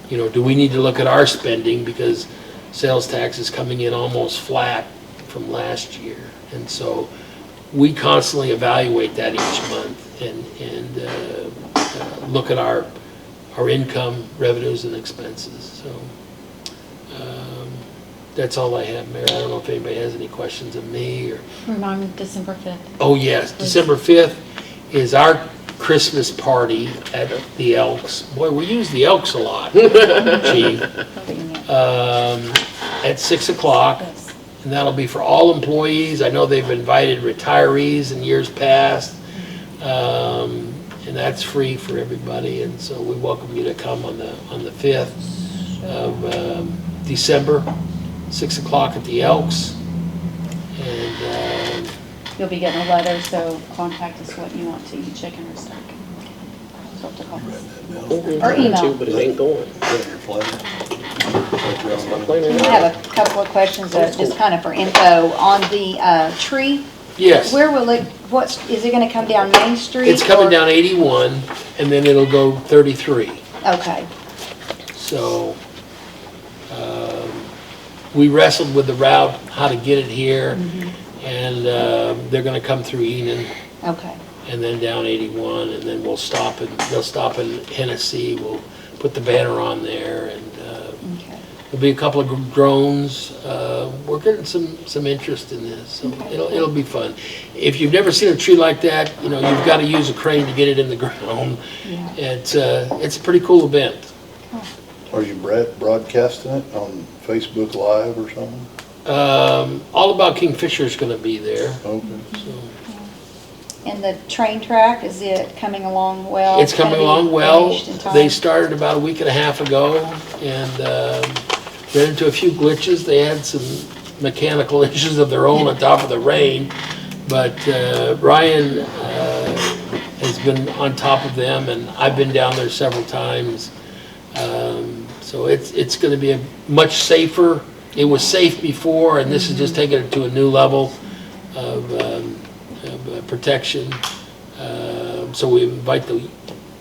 Speaker 3: do we need to look at our spending, because sales tax is coming in almost flat from last year. And so we constantly evaluate that each month and look at our income, revenues, and expenses. So that's all I have, Mayor. I don't know if anybody has any questions of me or.
Speaker 2: Remind me, December 5th.
Speaker 3: Oh, yes, December 5th is our Christmas party at the Elks. Boy, we use the Elks a lot, Chief. At 6 o'clock. And that'll be for all employees. I know they've invited retirees in years past, and that's free for everybody. And so we welcome you to come on the 5th of December, 6 o'clock at the Elks. And
Speaker 2: You'll be getting a letter, so contact us what you want to. You can check in our stack. That's what to call us. Or email.
Speaker 5: But it ain't going.
Speaker 4: I have a couple of questions, just kind of for info on the tree.
Speaker 3: yes,
Speaker 4: Where will it, is it gonna come down Main Street?
Speaker 3: it's coming
Speaker 4: or-
Speaker 3: down 81, and then it'll go 33.
Speaker 4: Okay,
Speaker 3: So we wrestled with the route, how to get it here, and they're going to come through Enon
Speaker 4: okay,
Speaker 3: and then down 81, and then they'll stop in Hennessy. We'll put the banner on there, and
Speaker 4: okay.
Speaker 3: there'll be a couple of drones. We're getting some interest in this, so it'll be fun. If you've never seen a tree like that, you've got to use a crane to get it in the ground.
Speaker 4: Yeah.
Speaker 3: It's a pretty cool event.
Speaker 1: Are you broadcasting it on Facebook Live or something?
Speaker 3: All About Kingfisher is gonna be there,
Speaker 1: Okay.
Speaker 3: so.
Speaker 4: And the train track, is it coming along well?
Speaker 3: It's coming
Speaker 4: gonna be
Speaker 3: along well.
Speaker 4: finished in time?
Speaker 3: They started about a week and a half ago and ran into a few glitches. They had some mechanical issues of their own on top of the rain. But Ryan has been on top of them, and I've been down there several times. So it's going to be a much safer. It was safe before, and this is just taking it to a new level of protection. So we invite the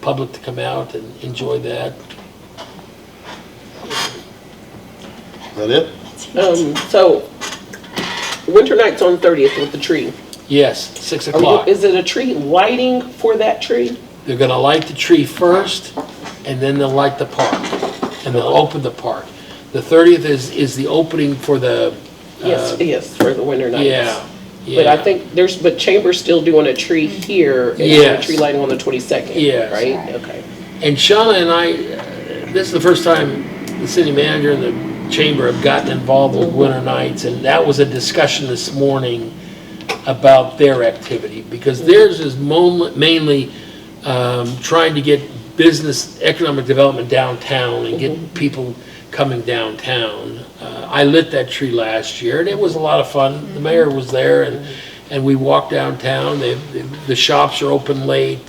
Speaker 3: public to come out and enjoy that.
Speaker 1: Is that it?
Speaker 5: So, winter night's on 30th with the tree.
Speaker 3: Yes, 6 o'clock.
Speaker 5: Is it a tree lighting for that tree?
Speaker 3: They're gonna light the tree first, and then they'll light the park, and they'll open the park. The 30th is the opening for the.
Speaker 5: Yes, for the winter nights.
Speaker 3: Yeah,
Speaker 5: But I
Speaker 3: yeah.
Speaker 5: think but Chamber's still doing a tree here, and doing a
Speaker 3: Yes.
Speaker 5: tree lighting on the 22nd,
Speaker 3: Yes.
Speaker 5: right?
Speaker 4: Right.
Speaker 5: Okay.
Speaker 3: And Shauna and I, this is the first time the city manager and the chamber have gotten involved with winter nights, and that was a discussion this morning about their activity, because theirs is mainly trying to get business, economic development downtown and get people coming downtown. I lit that tree last year, and it was a lot of fun. The mayor was there, and we walked downtown. The shops are open late.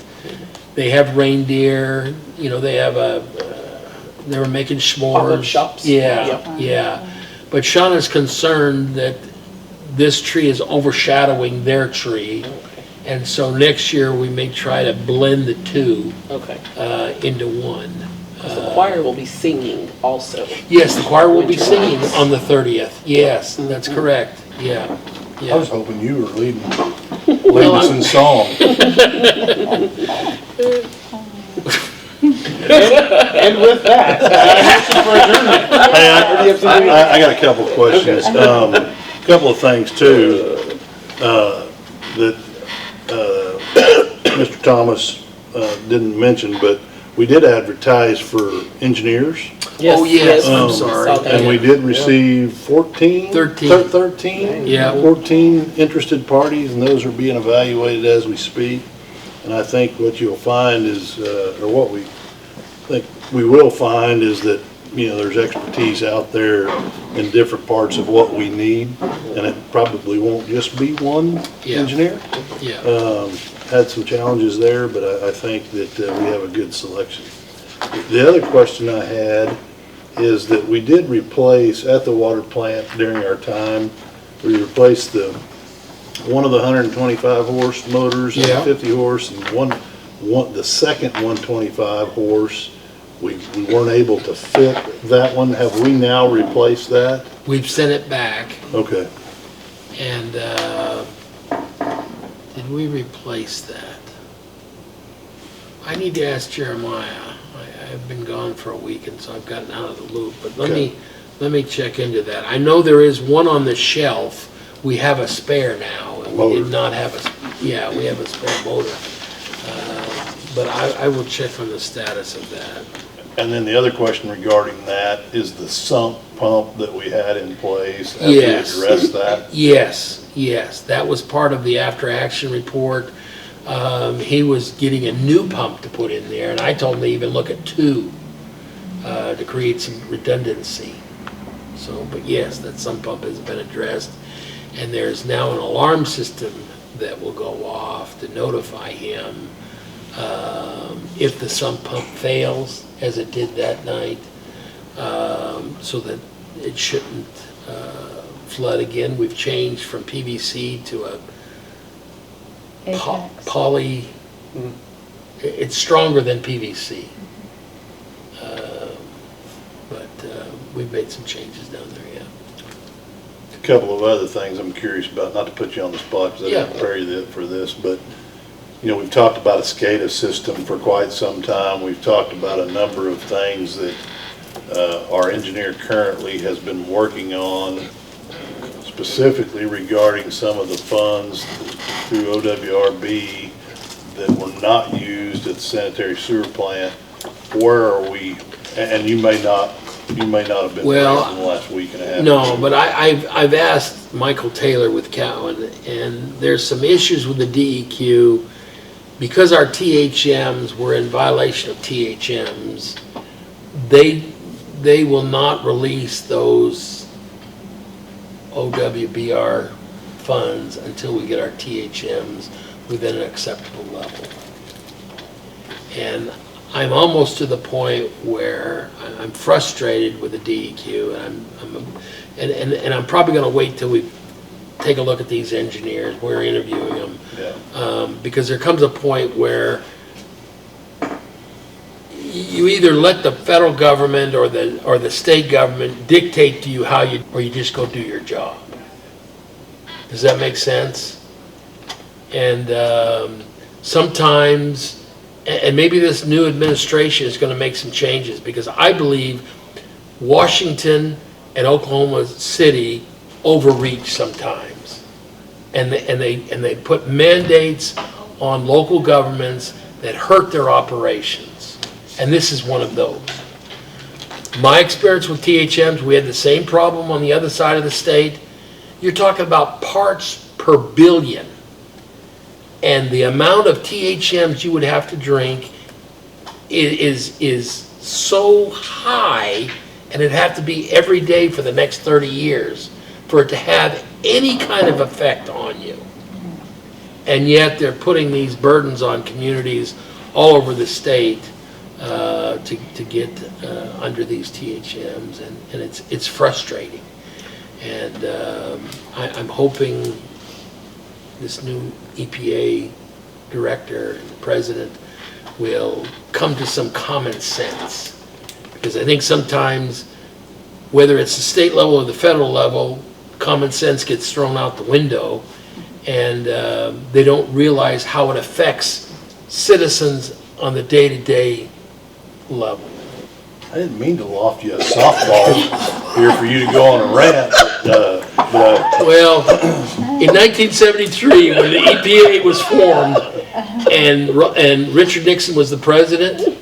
Speaker 3: They have reindeer, they have they were making s'mores.
Speaker 5: Pop-up shops?
Speaker 3: Yeah. But Shauna's concerned that this tree is overshadowing their tree. And so next year, we may try to blend the two
Speaker 5: Okay.
Speaker 3: into one.
Speaker 5: The choir will be singing also.
Speaker 3: Yes, the choir will be
Speaker 5: Winter
Speaker 3: singing
Speaker 5: nights.
Speaker 3: on the 30th. Yes, that's correct. Yeah.
Speaker 1: I was
Speaker 3: Yeah.
Speaker 1: hoping you were leading us in song.
Speaker 6: And with that, motion for adjournment.
Speaker 1: Hey, I got a couple of questions. Couple of things too, that Mr. Thomas didn't mention, but we did advertise for engineers.
Speaker 3: Oh, yes, I'm
Speaker 1: Um,
Speaker 3: sorry.
Speaker 1: And we did receive 14?
Speaker 3: 13.
Speaker 1: 13?
Speaker 3: Yeah.
Speaker 1: 14 interested parties, and those are being evaluated as we speak. And I think what you'll find is, or what we think we will find is that, there's expertise out there in different parts of what we need, and it probably won't just be one
Speaker 3: Yeah.
Speaker 1: engineer.
Speaker 3: Yeah.
Speaker 1: Had some challenges there, but I think that we have a good selection. The other question I had is that we did replace at the water plant during our time, we replaced one of the 125 horse motors and
Speaker 3: Yeah.
Speaker 1: 50 horse, and the second 125 horse, we weren't able to fit that one. Have we now replaced that?
Speaker 3: We've sent it back,
Speaker 1: Okay.
Speaker 3: and did we replace that? I need to ask Jeremiah. I've been gone for a week, and so I've gotten out of the loop, but
Speaker 1: Okay.
Speaker 3: let me check into that. I know there is one on the shelf. We have a spare now, and we
Speaker 1: Motor.
Speaker 3: did not have we have a spare motor. But I will check on the status of that.
Speaker 1: And then the other question regarding that is the sump pump that we had in place. Have we
Speaker 3: Yes.
Speaker 1: addressed that?
Speaker 3: Yes, that was part of the after-action report. He was getting a new pump to put in there, and I told him to even look at two to create some redundancy. So, but yes, that sump pump has been addressed, and there's now an alarm system that will go off to notify him if the sump pump fails, as it did that night, so that it shouldn't flood again. We've changed from PVC to a
Speaker 2: Apex.
Speaker 3: poly, it's stronger than PVC. But we've made some changes down there, yeah.
Speaker 1: A couple of other things I'm curious about, not to put you on the spot, because I didn't
Speaker 3: Yeah.
Speaker 1: prepare you for this, but, we've talked about a SCADA system for quite some time. We've talked about a number of things that our engineer currently has been working on, specifically regarding some of the funds through OWRB that were not used at the sanitary sewer plant. Where are we And you may not have been
Speaker 3: Well,
Speaker 1: raised in the last week and a half.
Speaker 3: No, but I've asked Michael Taylor with Cowan, and there's some issues with the DEQ. Because our THMs were in violation of THMs, they will not release those OWBR funds until we get our THMs within an acceptable level. And I'm almost to the point where I'm frustrated with the DEQ, and I'm probably going to wait till we take a look at these engineers. We're interviewing them.
Speaker 1: Yeah.
Speaker 3: Because there comes a point where you either let the federal government or the state government dictate to you or you just go do your job. Does that make sense? And sometimes, and maybe this new administration is going to make some changes, because I believe Washington and Oklahoma City overreach sometimes, and they put mandates on local governments that hurt their operations, and this is one of those. My experience with THMs, we had the same problem on the other side of the state. You're talking about parts per billion, and the amount of THMs you would have to drink is so high, and it'd have to be every day for the next 30 years for it to have any kind of effect on you. And yet they're putting these burdens on communities all over the state to get under these THMs, and it's frustrating. And I'm hoping this new EPA director and president will come to some common sense. Because I think sometimes, whether it's the state level or the federal level, common sense gets thrown out the window, and they don't realize how it affects citizens on the day-to-day level.
Speaker 1: I didn't mean to loft you a softball here for you to go on a rant, but
Speaker 3: Well, in 1973, when the EPA was formed and Richard Nixon was the president,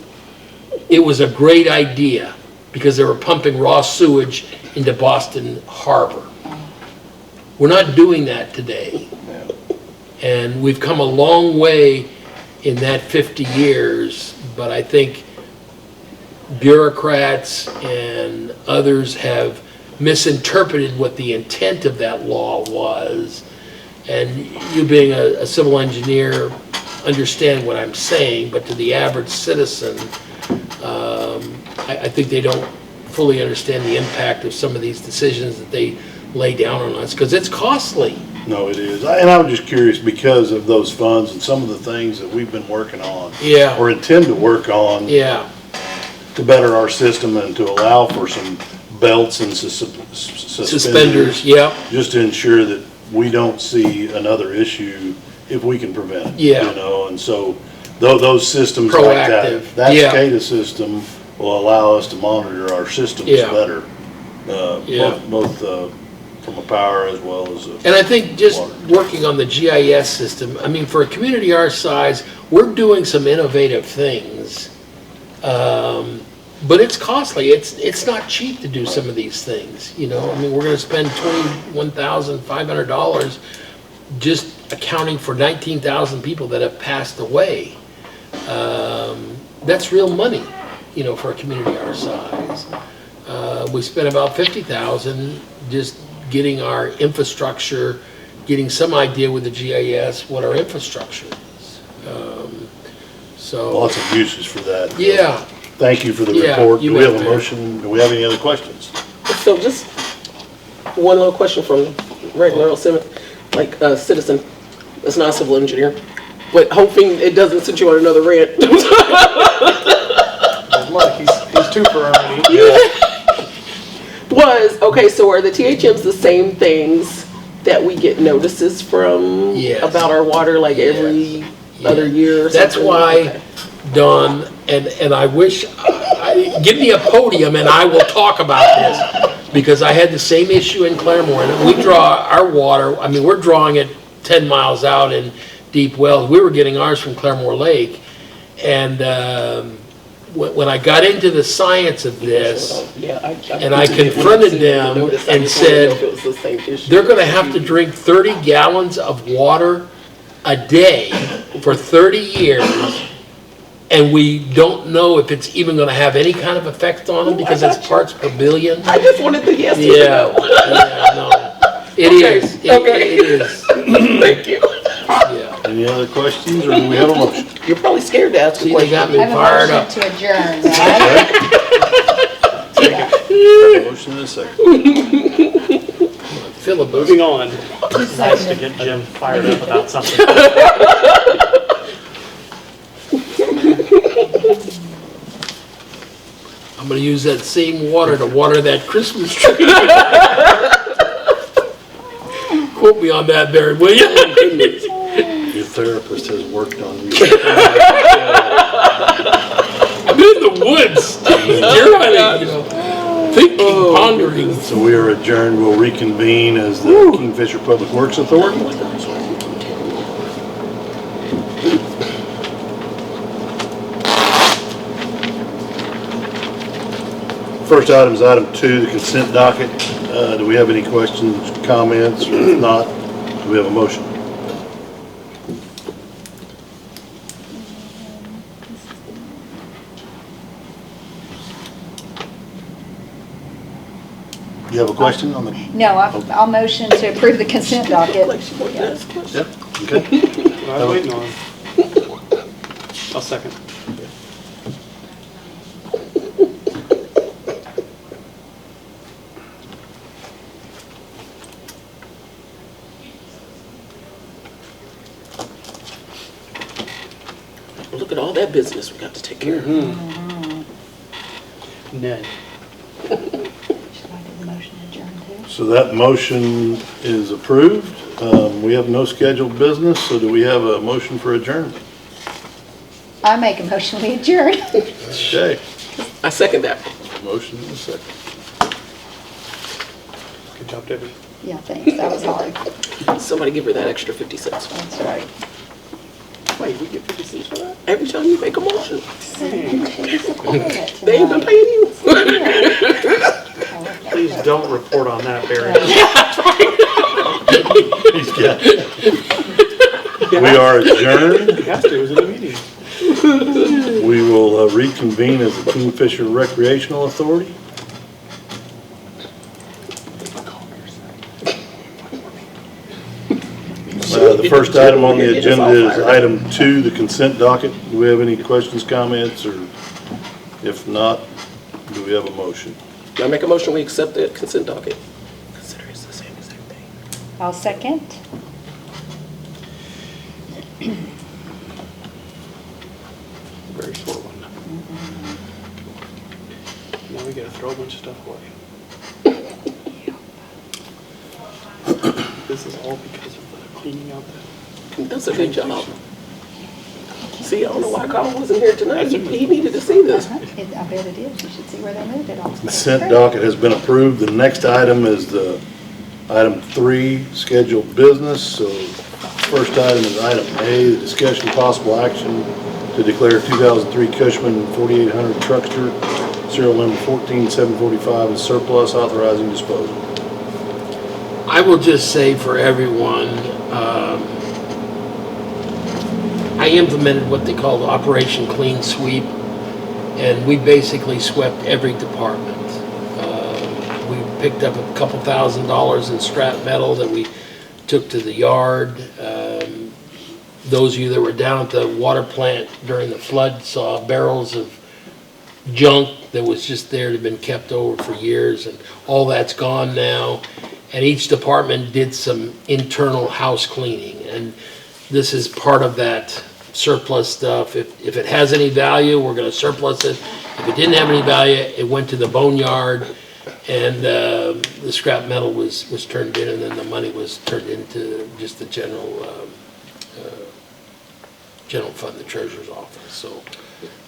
Speaker 3: it was a great idea because they were pumping raw sewage into Boston Harbor. We're not doing that today. And we've come a long way in that 50 years, but I think bureaucrats and others have misinterpreted what the intent of that law was. And you being a civil engineer understand what I'm saying, but to the average citizen, I think they don't fully understand the impact of some of these decisions that they lay down on us, because it's costly.
Speaker 1: no, it is. And I'm just curious, because of those funds and some of the things that we've been working on.
Speaker 3: Yeah.
Speaker 1: Or intend to work on.
Speaker 3: Yeah,
Speaker 1: To better our system and to allow for some belts and suspenders.
Speaker 3: suspenders, yeah,
Speaker 1: Just to ensure that we don't see another issue if we can prevent it.
Speaker 3: Yeah.
Speaker 1: You know, and so those systems like
Speaker 3: Proactive,
Speaker 1: that
Speaker 3: yeah.
Speaker 1: SCADA system will allow us to monitor our systems
Speaker 3: Yeah.
Speaker 1: better.
Speaker 3: Yeah.
Speaker 1: Both from a power as well as a.
Speaker 3: and I think just
Speaker 1: water.
Speaker 3: working on the GIS system, I mean, for a community our size, we're doing some innovative things. But it's costly. It's not cheap to do some of these things, you know. I mean, we're gonna spend $21,500 just accounting for 19,000 people that have passed away. That's real money, you know, for a community our size. We spent about $50,000 just getting our infrastructure, getting some idea with the GIS what our infrastructure is.
Speaker 1: Lots of uses for that.
Speaker 3: Yeah.
Speaker 1: Thank you for the
Speaker 3: Yeah,
Speaker 1: report.
Speaker 3: you
Speaker 1: Do we have
Speaker 3: bet,
Speaker 1: a
Speaker 3: Mayor.
Speaker 1: motion? Do we have any other questions?
Speaker 5: So just one little question from regular old citizen, that's not a civil engineer, but hoping it doesn't sit you on another rant.
Speaker 6: Look, he's two for already.
Speaker 5: Okay, so are the THMs the same things that we get notices from?
Speaker 3: Yes.
Speaker 5: About our water, like every other year or something?
Speaker 3: That's why,
Speaker 5: Okay.
Speaker 3: Don, and I wish, give me a podium and I will talk about this, because I had the same issue in Claremore, and we draw our water, I mean, we're drawing it 10 miles out in deep wells. We were getting ours from Claremore Lake, and when I got into the science of this,
Speaker 5: Yeah,
Speaker 3: and I confronted them and said, they're gonna have to drink 30 gallons of water a day for 30 years, and we don't know if it's even gonna have any kind of effect on them because it's parts per billion.
Speaker 5: I just wanted the yes or
Speaker 3: Yeah,
Speaker 5: no.
Speaker 3: yeah, no. It is.
Speaker 5: Okay.
Speaker 3: It is,
Speaker 5: Thank you.
Speaker 3: yeah.
Speaker 1: Any other questions, or do we have a motion?
Speaker 5: You're probably scared to ask a
Speaker 3: See, they got
Speaker 5: question.
Speaker 3: me
Speaker 4: I have a
Speaker 3: fired
Speaker 4: motion
Speaker 3: up.
Speaker 4: to adjourn, right?
Speaker 1: Motion and a second.
Speaker 3: Filibuster.
Speaker 6: Moving on.
Speaker 8: Nice to get Jim fired up about something.
Speaker 3: I'm gonna use that same water to water that Christmas tree. Quote me on that, Barry, will you?
Speaker 1: Your therapist has worked on you.
Speaker 3: I'm in the woods. You're right, you know, thinking, pondering.
Speaker 1: So we are adjourned. We'll reconvene as the Kingfisher Public Works Authority. First item is item 2, the consent docket. Do we have any questions, comments, or if not, do we have a motion? You have a question on the?
Speaker 4: No, I'll motion to approve the consent docket.
Speaker 5: Like she wanted to ask a question.
Speaker 1: Yeah, okay.
Speaker 6: What I was waiting on. I'll second.
Speaker 5: Look at all that business we got to take care of.
Speaker 6: Ned.
Speaker 4: Should I do the motion to adjourn too?
Speaker 1: So that motion is approved. We have no scheduled business, so do we have a motion for adjournment?
Speaker 4: I make a motion we adjourn.
Speaker 1: Okay,
Speaker 5: I second that.
Speaker 1: motion and a second.
Speaker 6: Good job, Debbie.
Speaker 4: Yeah, thanks, that was hard.
Speaker 5: Somebody give her that extra 50 cents.
Speaker 4: That's right.
Speaker 5: Wait, we get 50 cents for that? Every time you make a motion. They
Speaker 4: They
Speaker 5: ain't been paying you.
Speaker 8: Please don't report on that, Barry.
Speaker 1: We are adjourned.
Speaker 6: You have to, it was in the meeting.
Speaker 1: We will reconvene as the Kingfisher Recreational Authority. The first item on the agenda is item 2, the consent docket. Do we have any questions, comments, or if not, do we have a motion?
Speaker 5: I make a motion, we accept the consent docket. Consider it's the same exact thing.
Speaker 4: I'll second.
Speaker 6: Very short one. Now we gotta throw a bunch of stuff away. This is all because of the cleaning out the.
Speaker 5: That's a good job. See, I don't know why Colin wasn't here tonight. He needed to see this.
Speaker 4: I bet it is. You should see where they moved it all.
Speaker 1: Consent docket has been approved. The next item is the item 3, scheduled business. So first item is item A, the discussion possible action to declare 2003 Cushman 4800 truckster, serial number 14745 as surplus, authorizing disposal.
Speaker 3: I will just say for everyone, I implemented what they called Operation Clean Sweep, and we basically swept every department. We picked up a couple $1,000s in scrap metal that we took to the yard. Those of you that were down at the water plant during the flood saw barrels of junk that was just there that had been kept over for years, and all that's gone now. And each department did some internal house cleaning, and this is part of that surplus stuff. If it has any value, we're gonna surplus it. If it didn't have any value, it went to the boneyard, and the scrap metal was turned in, and then the money was turned into just the general fund, the treasurer's office, so.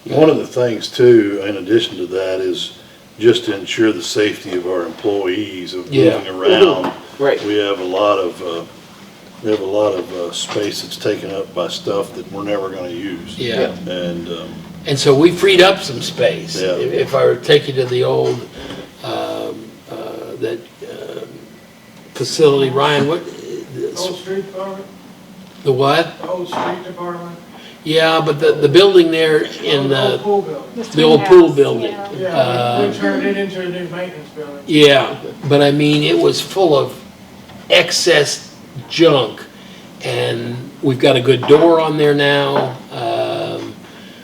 Speaker 1: One of the things too, in addition to that, is just to ensure the safety of our employees of moving around.
Speaker 5: Right.
Speaker 1: We have a lot of space that's taken up by stuff that we're never gonna use.
Speaker 3: Yeah.
Speaker 1: And
Speaker 3: And so we freed up some space.
Speaker 1: Yeah.
Speaker 3: If I were to take you to the old, that facility, Ryan, what?
Speaker 11: Old street department,
Speaker 3: The what?
Speaker 11: old street department.
Speaker 3: Yeah, but the building there in
Speaker 11: Old
Speaker 3: the
Speaker 11: pool building.
Speaker 3: the old pool building.
Speaker 11: Yeah, we turned it into a new maintenance building.
Speaker 3: Yeah, but I mean, it was full of excess junk, and we've got a good door on there now.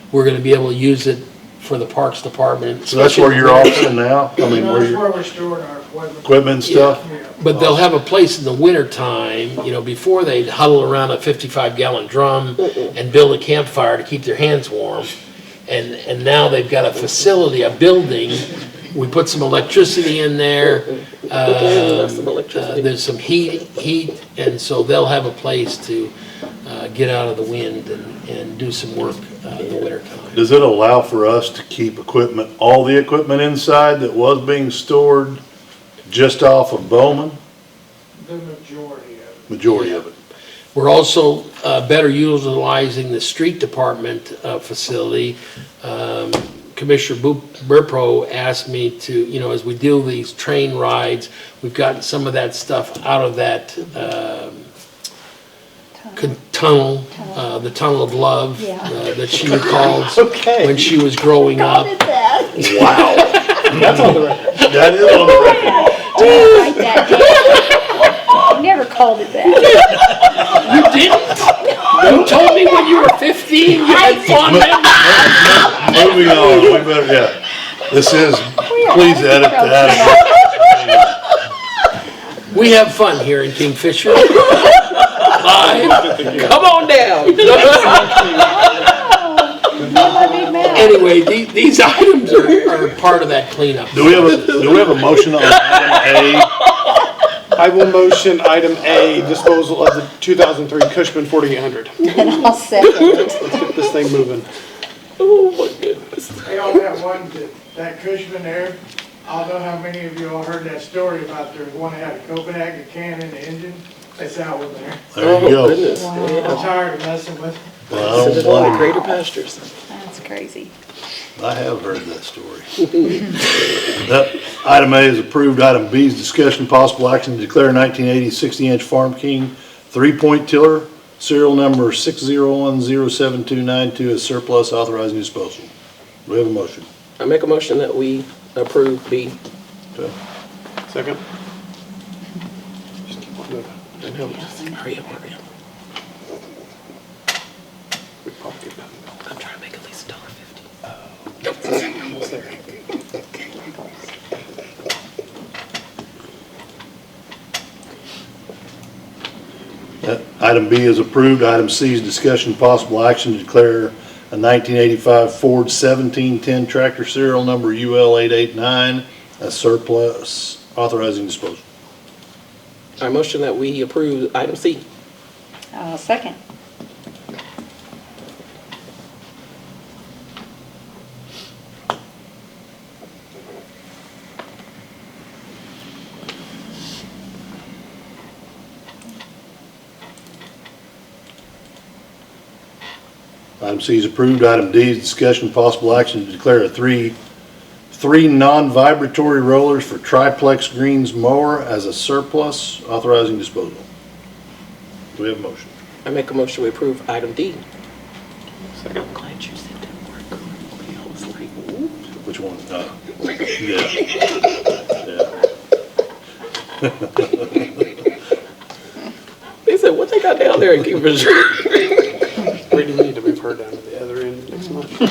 Speaker 3: We're gonna be able to use it for the Parks Department.
Speaker 1: So that's where you're officing now? I mean, where
Speaker 11: That's
Speaker 1: your
Speaker 11: where we're storing our equipment.
Speaker 1: equipment and stuff?
Speaker 11: Yeah.
Speaker 3: But they'll have a place in the winter time, you know, before they'd huddle around a 55-gallon drum and build a campfire to keep their hands warm. And now they've got a facility, a building. We put some electricity in there.
Speaker 5: Some electricity.
Speaker 3: There's some heat, and so they'll have a place to get out of the wind and do some work in the winter time.
Speaker 1: Does it allow for us to keep equipment, all the equipment inside that was being stored just off of Bowman?
Speaker 11: The majority of it.
Speaker 1: Majority of it.
Speaker 3: We're also better utilizing the street department facility. Commissioner Burpo asked me to, you know, as we do these train rides, we've gotten some of that stuff out of that tunnel, the tunnel of love that she recalls when she was growing up.
Speaker 1: Wow.
Speaker 6: That's on the record.
Speaker 1: That is on the record.
Speaker 4: Write that down. Never called it that.
Speaker 3: You didn't? You told me when you were 15 you had fond memories.
Speaker 1: Moving on, we better, yeah. This is, please edit that.
Speaker 3: We have fun here in Kingfisher. Live.
Speaker 5: Come on down.
Speaker 3: Anyway, these items are part of that cleanup.
Speaker 1: Do we have a motion on item
Speaker 6: I will motion item A, disposal of the 2003 Cushman 4800.
Speaker 4: And I'll second it.
Speaker 6: Let's get this thing moving.
Speaker 5: Oh my goodness.
Speaker 11: They all have one, that Cushman there. I don't know how many of you all heard that story about there was one that had a Copenhagen can in the engine. It's out with there.
Speaker 1: A? There you go.
Speaker 5: Goodness.
Speaker 11: I'm tired of messing with it.
Speaker 1: Well, I
Speaker 5: Send
Speaker 1: don't
Speaker 5: it on
Speaker 1: blame
Speaker 5: to
Speaker 1: you.
Speaker 5: greater pastures.
Speaker 4: That's crazy.
Speaker 1: I have heard that story. That, item A is approved. Item B is discussion possible action to declare 1980 60-inch Farm King 3-point tiller, serial number 6010792 as surplus, authorizing disposal. Do we have a motion?
Speaker 5: I make a motion that we approve B.
Speaker 1: Okay.
Speaker 6: Second. Just keep on moving.
Speaker 5: I know, just hurry up, hurry up.
Speaker 6: We probably get done.
Speaker 5: I'm trying to make at least $1.50.
Speaker 6: Almost there.
Speaker 1: Item B is approved. Item C is discussion possible action to declare a 1985 Ford 1710 tractor serial number UL 889 as surplus, authorizing disposal.
Speaker 5: I motion that we approve item C.
Speaker 4: Second.
Speaker 1: Item C is approved. Item D is discussion possible action to declare three non-vibratory rollers for triplex greens mower as a surplus, authorizing disposal. Do we have a motion?
Speaker 5: I make a motion we approve item D.
Speaker 6: Second.
Speaker 5: I'm glad you said that word. I was like, ooh.
Speaker 1: Which one? Yeah.
Speaker 5: They said, what they got down there in Kingfisher?
Speaker 6: We do need to move her down to the other end next month.
Speaker 4: Put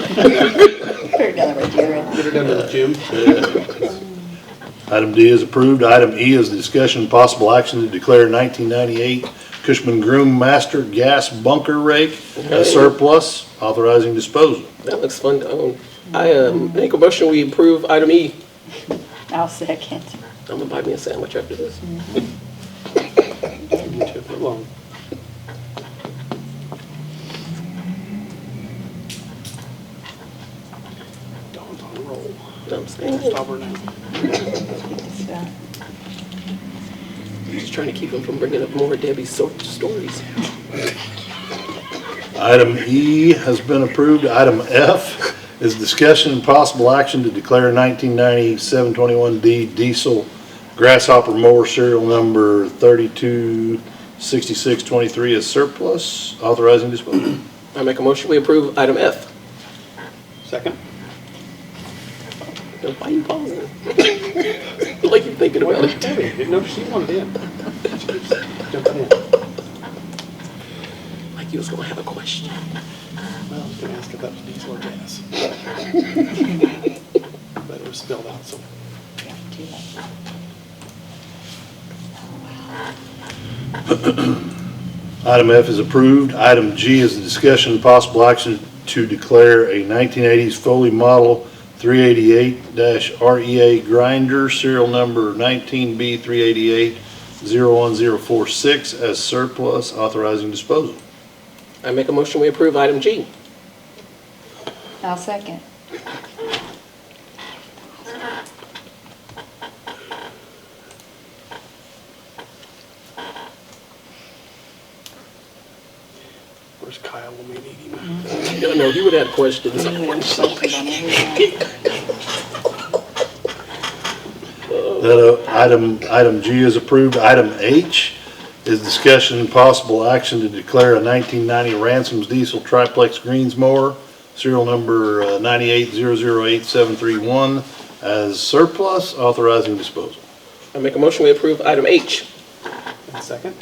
Speaker 4: her down right here.
Speaker 6: Get her down to the gym.
Speaker 1: Item D is approved. Item E is discussion possible action to declare 1998 Cushman Groom Master Gas Bunker Rake as surplus, authorizing disposal.
Speaker 5: That looks fun to own. I make a motion we approve item E.
Speaker 4: I'll second.
Speaker 5: I'm gonna buy me a sandwich after this.
Speaker 6: You took it long. Dawn's on a roll.
Speaker 5: I'm saying,
Speaker 6: Stop her now.
Speaker 5: just trying to keep them from bringing up more Debbie's stories.
Speaker 1: Item E has been approved. Item F is discussion and possible action to declare 1990 721D diesel grasshopper mower serial number 326623 as surplus, authorizing disposal.
Speaker 5: I make a motion, we approve item F.
Speaker 6: Second?
Speaker 5: Why are you pausing? Like you're thinking about it.
Speaker 6: Didn't know she wanted in. She keeps jumping in.
Speaker 5: Like you was gonna have a question.
Speaker 6: Well, I was gonna ask if that was diesel or gas. But it was spelled out, so.
Speaker 1: Item F is approved. Item G is a discussion and possible action to declare a 1980s Foley Model 388-REA grinder, serial number 19B388-01046 as surplus, authorizing disposal.
Speaker 5: I make a motion, we approve item G.
Speaker 4: I'll second.
Speaker 6: Where's Kyle when we need him?
Speaker 5: No, he would have questions.
Speaker 1: Item G is approved. Item H is discussion and possible action to declare a 1990 Ransom's diesel triplex greens mower, serial number 98008731 as surplus, authorizing disposal.
Speaker 5: I make a motion, we approve item H.
Speaker 6: And second?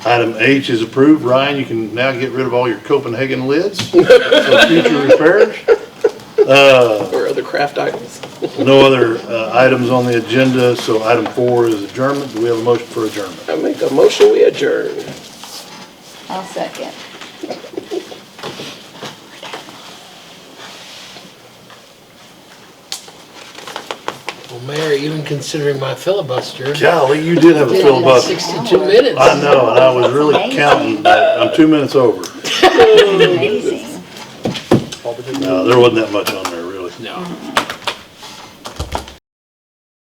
Speaker 1: Item H is approved. Ryan, you can now get rid of all your Copenhagen lids for future repairs.
Speaker 5: Or other craft items.
Speaker 1: No other items on the agenda, so item 4 is adjournment. Do we have a motion for adjournment?
Speaker 5: I make a motion, we adjourn.
Speaker 4: I'll second.
Speaker 3: Well, Mayor, even considering my filibuster,
Speaker 1: Golly, you did have a filibuster.
Speaker 3: 62 minutes.
Speaker 1: I know, and I was really counting, but I'm 2 minutes over.
Speaker 4: Amazing.
Speaker 1: No, there wasn't that much on